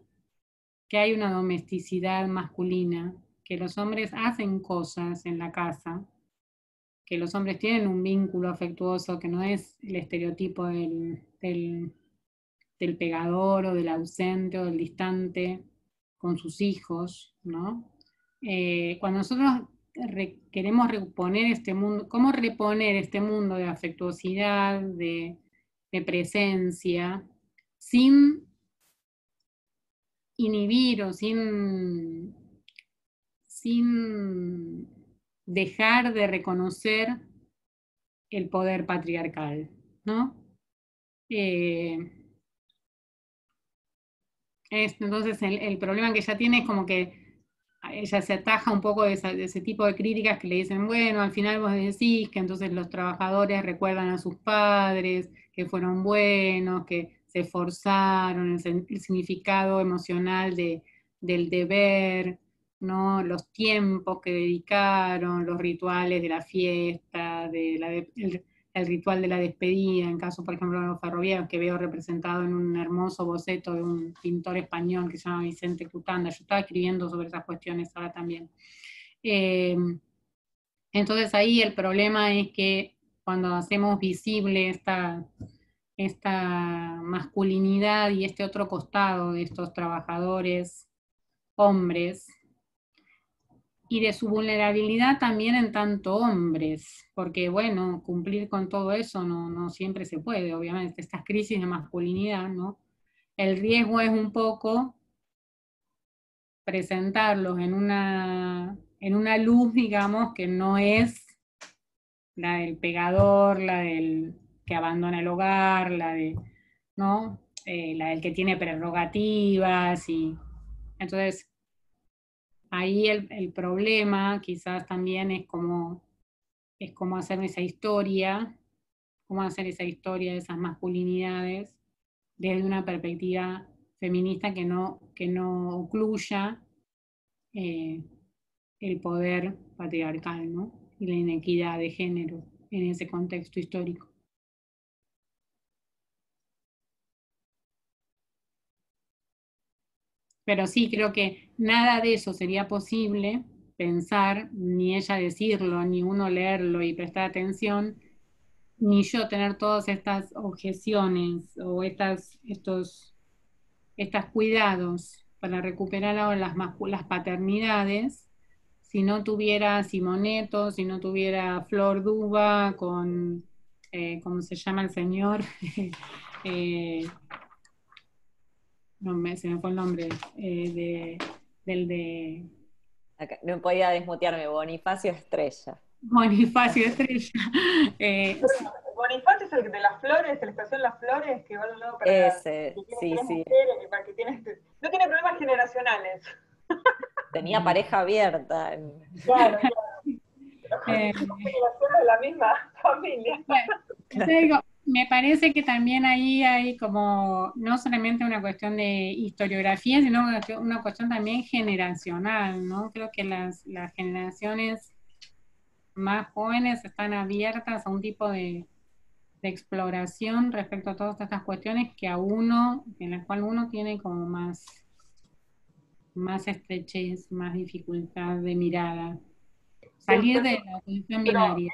que hay una domesticidad masculina, que los hombres hacen cosas en la casa, que los hombres tienen un vínculo afectuoso que no es el estereotipo del pegador o del ausente o del distante con sus hijos, ¿no? Cuando nosotros queremos reponer este mundo, ¿cómo reponer este mundo de afectuosidad, de presencia, sin inhibir o sin dejar de reconocer el poder patriarcal, ¿no? Entonces el problema que ella tiene es como que ella se ataja un poco de ese tipo de críticas que le dicen, bueno, al final vos decís que entonces los trabajadores recuerdan a sus padres, que fueron buenos, que se esforzaron, el significado emocional del deber, ¿no? Los tiempos que dedicaron, los rituales de la fiesta, el ritual de la despedida, en caso, por ejemplo, de los ferroviarios, que veo representado en un hermoso boceto de un pintor español que se llama Vicente Cutanda. Yo estaba escribiendo sobre esas cuestiones ahora también. Entonces ahí el problema es que cuando hacemos visible esta masculinidad y este otro costado de estos trabajadores hombres, y de su vulnerabilidad también en tanto hombres, porque bueno, cumplir con todo eso no siempre se puede, obviamente, estas crisis de masculinidad, ¿no? El riesgo es un poco presentarlos en una luz, digamos, que no es la del pegador, la del que abandona el hogar, ¿no? La del que tiene prerrogativas, y entonces ahí el problema quizás también es cómo hacer esa historia, cómo hacer esa historia de esas masculinidades desde una perspectiva feminista que no ocluya el poder patriarcal, ¿no? Y la inequidad de género en ese contexto histórico. Pero sí, creo que nada de eso sería posible pensar, ni ella decirlo, ni uno leerlo y prestar atención, ni yo tener todas estas objeciones o estos cuidados para recuperar ahora las paternidades, si no tuviera Simoneto, si no tuviera Flor Duba con, ¿cómo se llama el señor? Se me fue el nombre, Acá, no podía desmutearme, Bonifacio Estrella. Bonifacio Estrella. Bonifacio es el de las flores, de la estación Las Flores, que va al lado para ese, sí. Mujeres, para que no tiene problemas generacionales. Tenía pareja abierta. Claro. Generaciones de la misma familia. Te digo, Me parece que también ahí hay como, no solamente una cuestión de historiografía, sino una cuestión también generacional, ¿no? Creo que las generaciones más jóvenes están abiertas a un tipo de exploración respecto a todas estas cuestiones que a uno, en la cual uno tiene como más estrechez, más dificultad de mirada. Bien, Salir de perfecto. la posición Pero, binaria.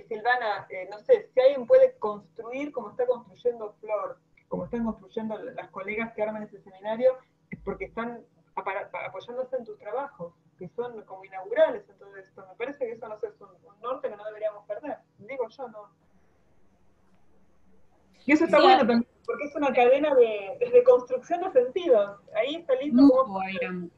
Silvana, no sé, si alguien puede construir como está construyendo Flor, como están construyendo las colegas que arman ese seminario, es porque están apoyándose en tus trabajos, que son como inaugurales en todo esto. Me parece que eso, no sé, es un norte que no deberíamos perder. Digo yo, no. Y eso está Sí, bueno también, porque es una cadena de construcción de sentidos. Ahí está lindo cómo... Mutuo, digamos.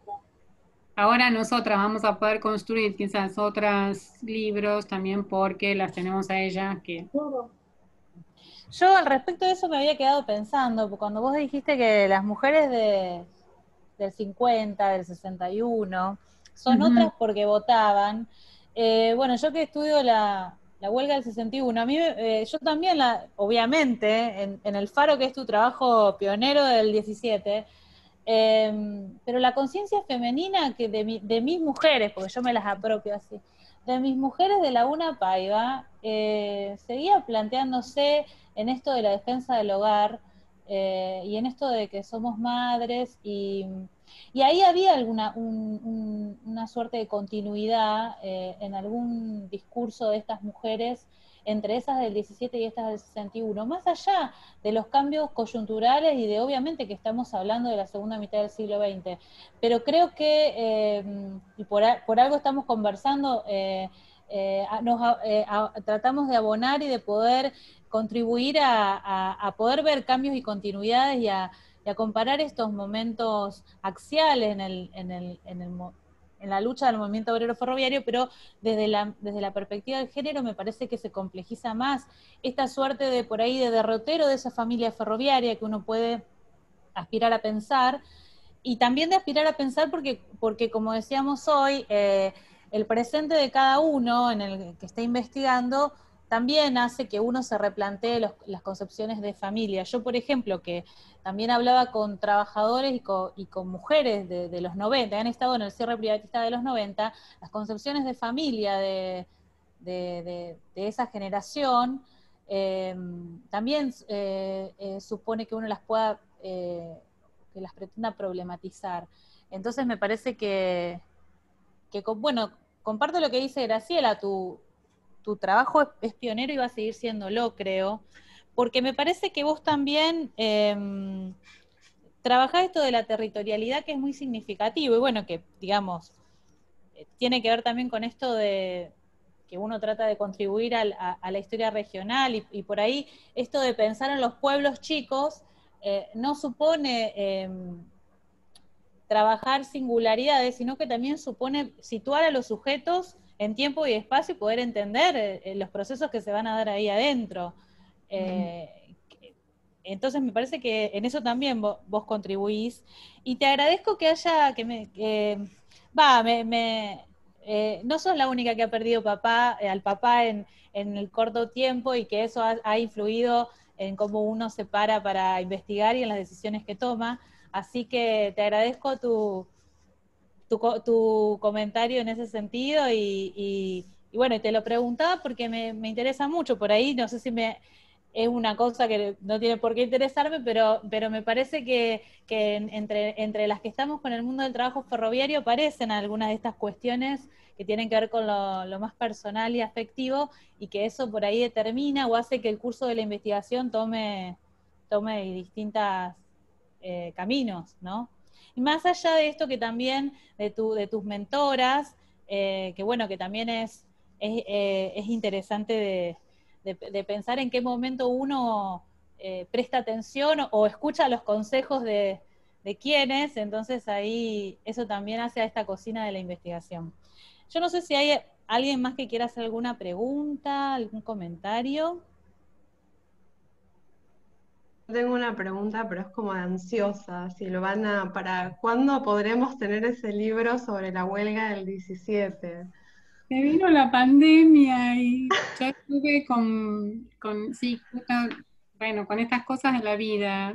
Ahora nosotras vamos a poder construir quizás otros libros también porque las tenemos a ellas que... yo al respecto de eso me había quedado pensando, porque cuando vos dijiste que las mujeres del 50, del 61, son otras porque votaban. Bueno, yo que estudio la huelga del 61, a mí, yo también, obviamente, en el Faro, que es tu trabajo pionero del 17, pero la conciencia femenina que de mis mujeres, porque yo me las apropio así, de mis mujeres de Laguna Paiva, seguía planteándose en esto de la defensa del hogar, y en esto de que somos madres, y ahí había una suerte de continuidad en algún discurso de estas mujeres, entre esas del 17 y estas del 61, más allá de los cambios coyunturales y de obviamente que estamos hablando de la segunda mitad del siglo XX. Pero creo que, y por algo estamos conversando, tratamos de abonar y de poder contribuir a poder ver cambios y continuidades y a comparar estos momentos axiales en la lucha del movimiento obrero ferroviario, pero desde la perspectiva del género me parece que se complejiza más esta suerte de por ahí de derrotero de esa familia ferroviaria que uno puede aspirar a pensar, y también de aspirar a pensar porque como decíamos hoy, el presente de cada uno en el que está investigando también hace que uno se replantee las concepciones de familia. Yo, por ejemplo, que también hablaba con trabajadores y con mujeres de los 90, han estado en el cierre privatista de los 90, las concepciones de familia de esa generación, también supone que uno las pueda, que las pretenda problematizar. Entonces me parece bueno, comparto lo que dice Graciela, tu trabajo es pionero y va a seguir siéndolo, creo, porque me parece que vos también trabajás esto de la territorialidad, que es muy significativo, y bueno, que digamos, tiene que ver también con esto de que uno trata de contribuir a la historia regional, y por ahí esto de pensar en los pueblos chicos no supone trabajar singularidades, sino que también supone situar a los sujetos en tiempo y espacio y poder entender los procesos que se van a dar ahí adentro. Entonces me parece que en eso también vos contribuís, y te agradezco que haya, no sos la única que ha perdido al papá en el corto tiempo, y que eso ha influido en cómo uno se para investigar y en las decisiones que toma. Así que te agradezco tu comentario en ese sentido, y bueno, te lo preguntaba porque me interesa mucho. Por ahí no sé si es una cosa que no tiene por qué interesarme, pero me parece que entre las que estamos con el mundo del trabajo ferroviario aparecen algunas de estas cuestiones que tienen que ver con lo más personal y afectivo, y que eso por ahí determina o hace que el curso de la investigación tome distintas caminos, ¿no? Y más allá de esto, que también de tus mentoras, que bueno, que también es interesante de pensar en qué momento uno presta atención o escucha los consejos de quienes, entonces ahí eso también hace a esta cocina de la investigación. Yo no sé si hay alguien más que quiera hacer alguna pregunta, algún comentario. Tengo una pregunta, pero es como ansiosa. Si lo ¿para cuándo podremos tener ese libro sobre la huelga del 17? se vino la pandemia y yo estuve sí, bueno, con estas cosas de la vida,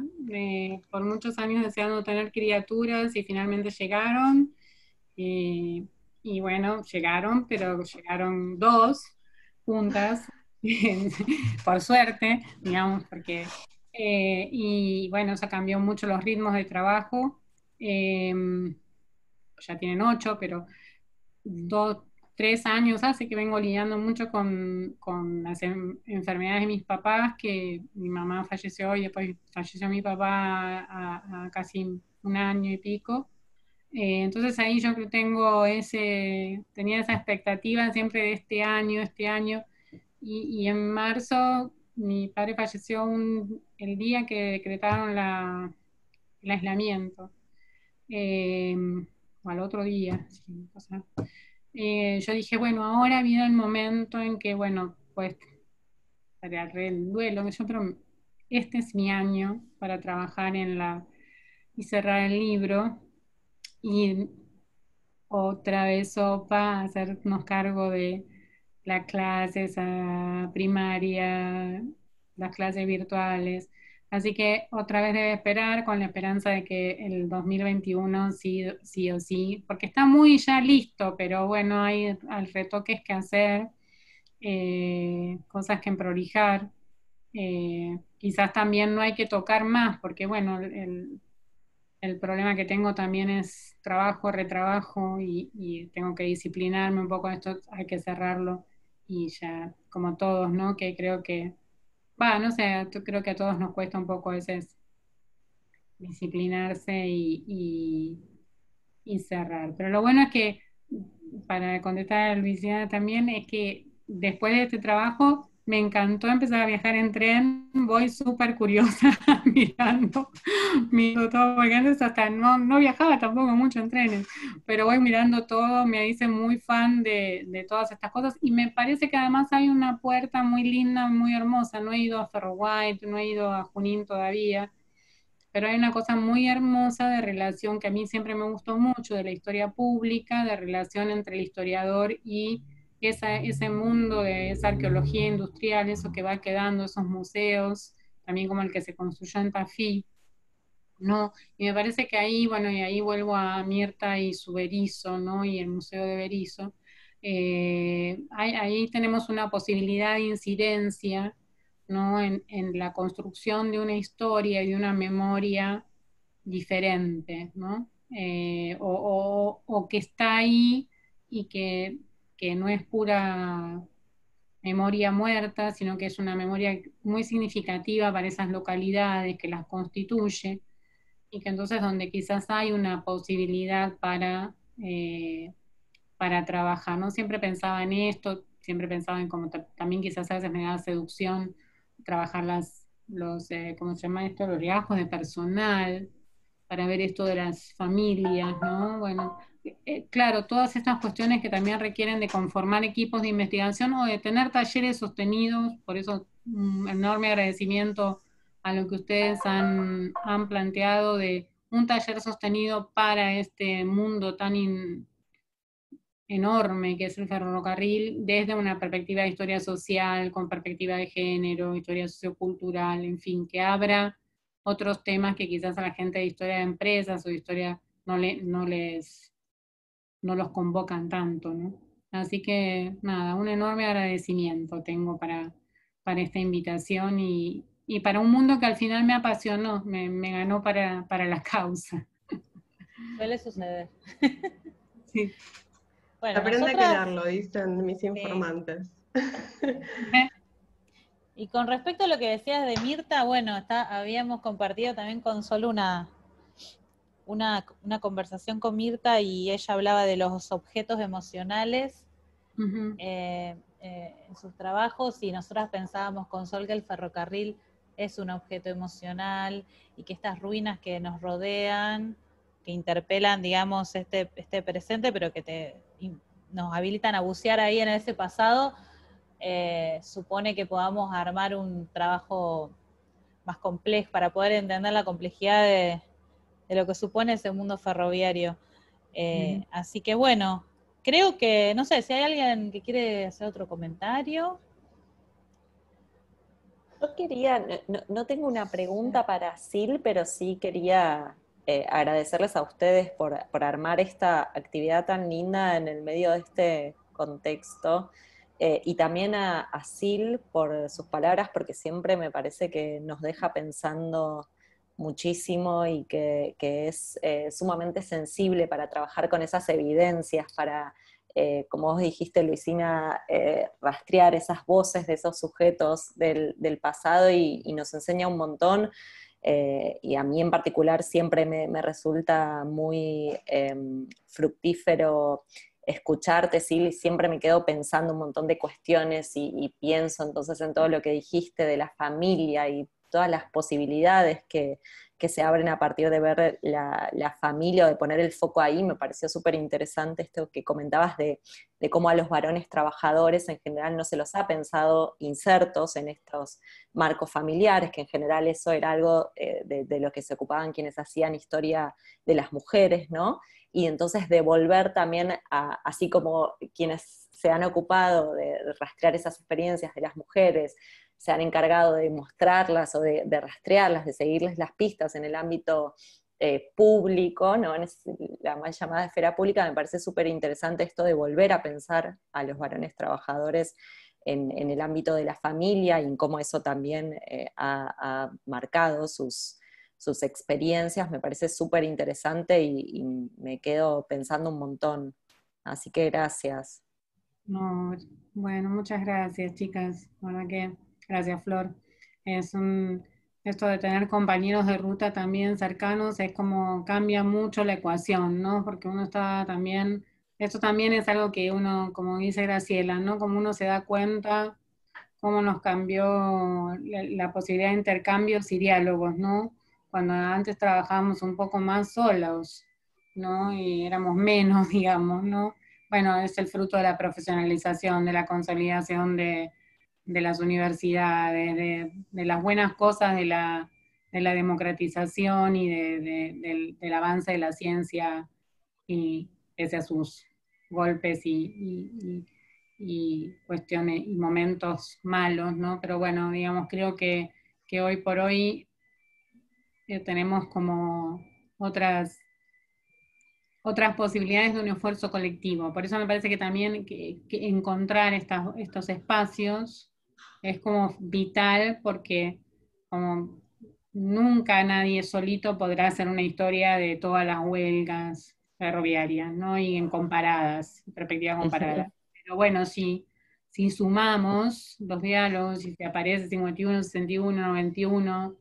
por muchos años deseando tener criaturas y finalmente llegaron. Y bueno, llegaron, pero llegaron dos juntas, por suerte, digamos, porque, y bueno, eso cambió mucho los ritmos de trabajo. Eh, ya tienen 8, pero 3 años hace que vengo lidiando mucho con las enfermedades de mis papás, que mi mamá falleció y después falleció mi papá a casi un año y pico. Entonces ahí yo tenía esa expectativa siempre de este año, y en marzo mi padre falleció el día que decretaron el aislamiento, eh, o al otro día. Sí, o sea, yo dije, bueno, ahora viene el momento en que, bueno, pues, para el duelo, pero este es mi año para trabajar y cerrar el libro. Y otra vez sopa, hacernos cargo de las clases primaria, las clases virtuales. Así que otra vez debe esperar con la esperanza de que el 2021 sí, sí o sí, porque está muy ya listo, pero bueno, hay retoques que hacer, cosas que prolijar. Quizás también no hay que tocar más, porque bueno, el problema que tengo también es trabajo, retrabajo, y tengo que disciplinarme un poco en esto, hay que cerrarlo y ya, como todos, ¿no? Que creo que, no sé, creo que a todos nos cuesta un poco a veces disciplinarse y cerrar. Pero lo bueno es que, para contestar a Luisiana también, es que después de este trabajo me encantó empezar a viajar en tren, voy súper curiosa mirando todo, porque antes hasta no viajaba tampoco mucho en trenes, pero voy mirando todo, me hice muy fan de todas estas cosas, y me parece que además hay una puerta muy linda, muy hermosa. No he ido a Ferroguay, no he ido a Junín todavía, pero hay una cosa muy hermosa de relación que a mí siempre me gustó mucho, de la historia pública, de relación entre el historiador y ese mundo de esa arqueología industrial, eso que va quedando, esos museos, también como el que se construyó en Tafí, ¿no? Y me parece que ahí, bueno, y ahí vuelvo a Mirta y su Berizo, ¿no? Y el Museo de Berizo. Ahí tenemos una posibilidad de incidencia, ¿no? En la construcción de una historia y de una memoria diferente, ¿no? O que está ahí y que no es pura memoria muerta, sino que es una memoria muy significativa para esas localidades que las constituye, y que entonces donde quizás hay una posibilidad para trabajar. No siempre pensaba en esto, siempre pensaba en cómo también quizás a veces me da seducción trabajar ¿cómo se llama esto? Los riesgos de personal, para ver esto de las familias, ¿no? Bueno, claro, todas estas cuestiones que también requieren de conformar equipos de investigación o de tener talleres sostenidos. Por eso un enorme agradecimiento a lo que ustedes han planteado de un taller sostenido para este mundo tan enorme que es el ferrocarril, desde una perspectiva de historia social, con perspectiva de género, historia sociocultural, en fin, que abra otros temas que quizás a la gente de historia de empresas o de historia no los convocan tanto, ¿no? Así que nada, un enorme agradecimiento tengo para esta invitación, y para un mundo que al final me apasionó, me ganó para la causa. Suele suceder. Sí. Bueno, aprende nosotras, a quererlo, dicen mis informantes. Y con respecto a lo que decías de Mirta, bueno, habíamos compartido también con Sol una conversación con Mirta, y ella hablaba de los objetos emocionales en sus trabajos, y nosotras pensábamos con Sol que el ferrocarril es un objeto emocional, y que estas ruinas que nos rodean, que interpelan, digamos, este presente, pero que nos habilitan a bucear ahí en ese pasado, supone que podamos armar un trabajo más complejo para poder entender la complejidad de lo que supone ese mundo ferroviario. Así que bueno, creo que, no sé, si hay alguien que quiere hacer otro comentario. Yo quería, no tengo una pregunta para Sil, pero sí quería agradecerles a ustedes por armar esta actividad tan linda en el medio de este contexto, y también a Sil por sus palabras, porque siempre me parece que nos deja pensando muchísimo y que es sumamente sensible para trabajar con esas evidencias, para como vos dijiste, Luisina, rastrear esas voces de esos sujetos del pasado y nos enseña un montón, y a mí en particular siempre me resulta muy fructífero escucharte, Sil, y siempre me quedo pensando un montón de cuestiones y pienso entonces en todo lo que dijiste de la familia y todas las posibilidades que se abren a partir de ver la familia o de poner el foco ahí. Me pareció súper interesante esto que comentabas de cómo a los varones trabajadores en general no se los ha pensado insertos en estos marcos familiares, que en general eso era algo de lo que se ocupaban quienes hacían historia de las mujeres, ¿no? Y entonces devolver también, así como quienes se han ocupado de rastrear esas experiencias de las mujeres, se han encargado de mostrarlas o de rastrearlas, de seguirles las pistas en el ámbito público, ¿no? En la mal llamada esfera pública. Me parece súper interesante esto de volver a pensar a los varones trabajadores en el ámbito de la familia y en cómo eso también ha marcado sus experiencias. Me parece súper interesante y me quedo pensando un montón. Así que gracias. No, bueno, muchas gracias, chicas. Bueno, que gracias, Flor. Esto de tener compañeros de ruta también cercanos es como cambia mucho la ecuación, ¿no? Porque uno está también, esto también es algo que uno, como dice Graciela, ¿no? Como uno se da cuenta cómo nos cambió la posibilidad de intercambios y diálogos, ¿no? Cuando antes trabajábamos un poco más solos, ¿no? Y éramos menos, digamos, ¿no? Bueno, es el fruto de la profesionalización, de la consolidación de las universidades, de las buenas cosas de la democratización y del avance de la ciencia, y pese a sus golpes y cuestiones y momentos malos, ¿no? Pero bueno, digamos, creo que hoy por hoy tenemos como otras posibilidades de un esfuerzo colectivo. Por eso me parece que también que encontrar estos espacios es como vital, porque como nunca nadie solito podrá hacer una historia de todas las huelgas ferroviarias, ¿no? Y en perspectiva comparada. Pero bueno, si sumamos los diálogos, si aparece 51, 61, 91,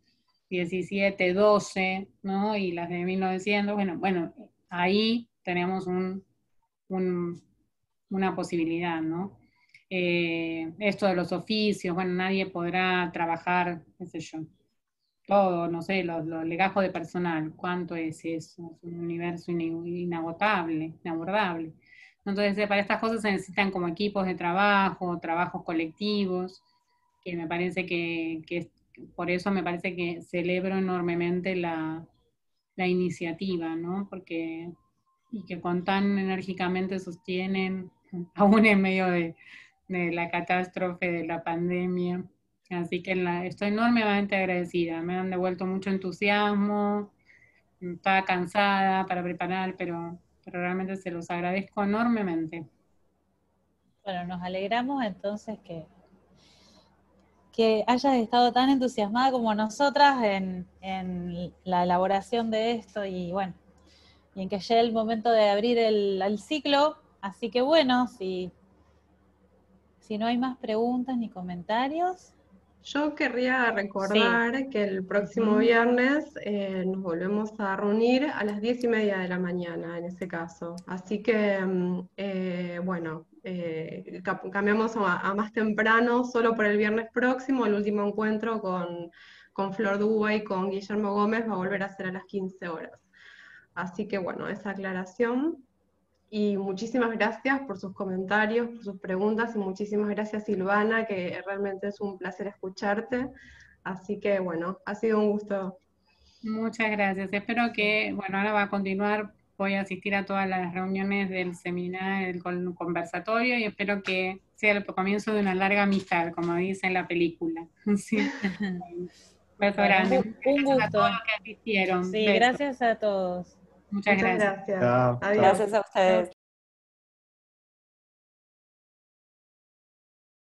17, 12, ¿no? Y las de 1900, bueno, ahí tenemos una posibilidad, ¿no? Esto de los oficios, bueno, nadie podrá trabajar, qué sé yo, todo, no sé, los legajos de personal, ¿cuánto es eso? Es un universo inagotable, inabordable. Entonces, para estas cosas se necesitan como equipos de trabajo, trabajos colectivos, que me parece que por eso me parece que celebro enormemente la iniciativa, ¿no? Porque, y que con tan enérgicamente sostienen, aún en medio de la catástrofe de la pandemia. Así que estoy enormemente agradecida, me han devuelto mucho entusiasmo, estaba cansada para preparar, pero realmente se los agradezco enormemente. Bueno, nos alegramos entonces que hayas estado tan entusiasmada como nosotras en la elaboración de esto y bueno, y en que llegue el momento de abrir el ciclo. Así que bueno, si no hay más preguntas ni comentarios. Yo querría recordar que el próximo viernes nos volvemos a reunir a las 10:30 de la mañana, en ese caso. Así que, bueno, cambiamos a más temprano, solo por el viernes próximo. El último encuentro con Flor Duba y con Guillermo Gómez va a volver a ser a las 15 horas. Así que, bueno, esa aclaración. Y muchísimas gracias por sus comentarios, por sus preguntas, y muchísimas gracias, Silvana, que realmente es un placer escucharte. Así que bueno, ha sido un gusto. Muchas gracias. Espero que, bueno, ahora va a continuar voy a asistir a todas las reuniones del seminario, del conversatorio, y espero que sea el comienzo de una larga amistad, como dice en la película. Sí. Beso grande. Un gusto. A todos los que asistieron. Sí, Besos. gracias a todos. Muchas gracias. gracias. Chao. Adiós. Gracias a ustedes.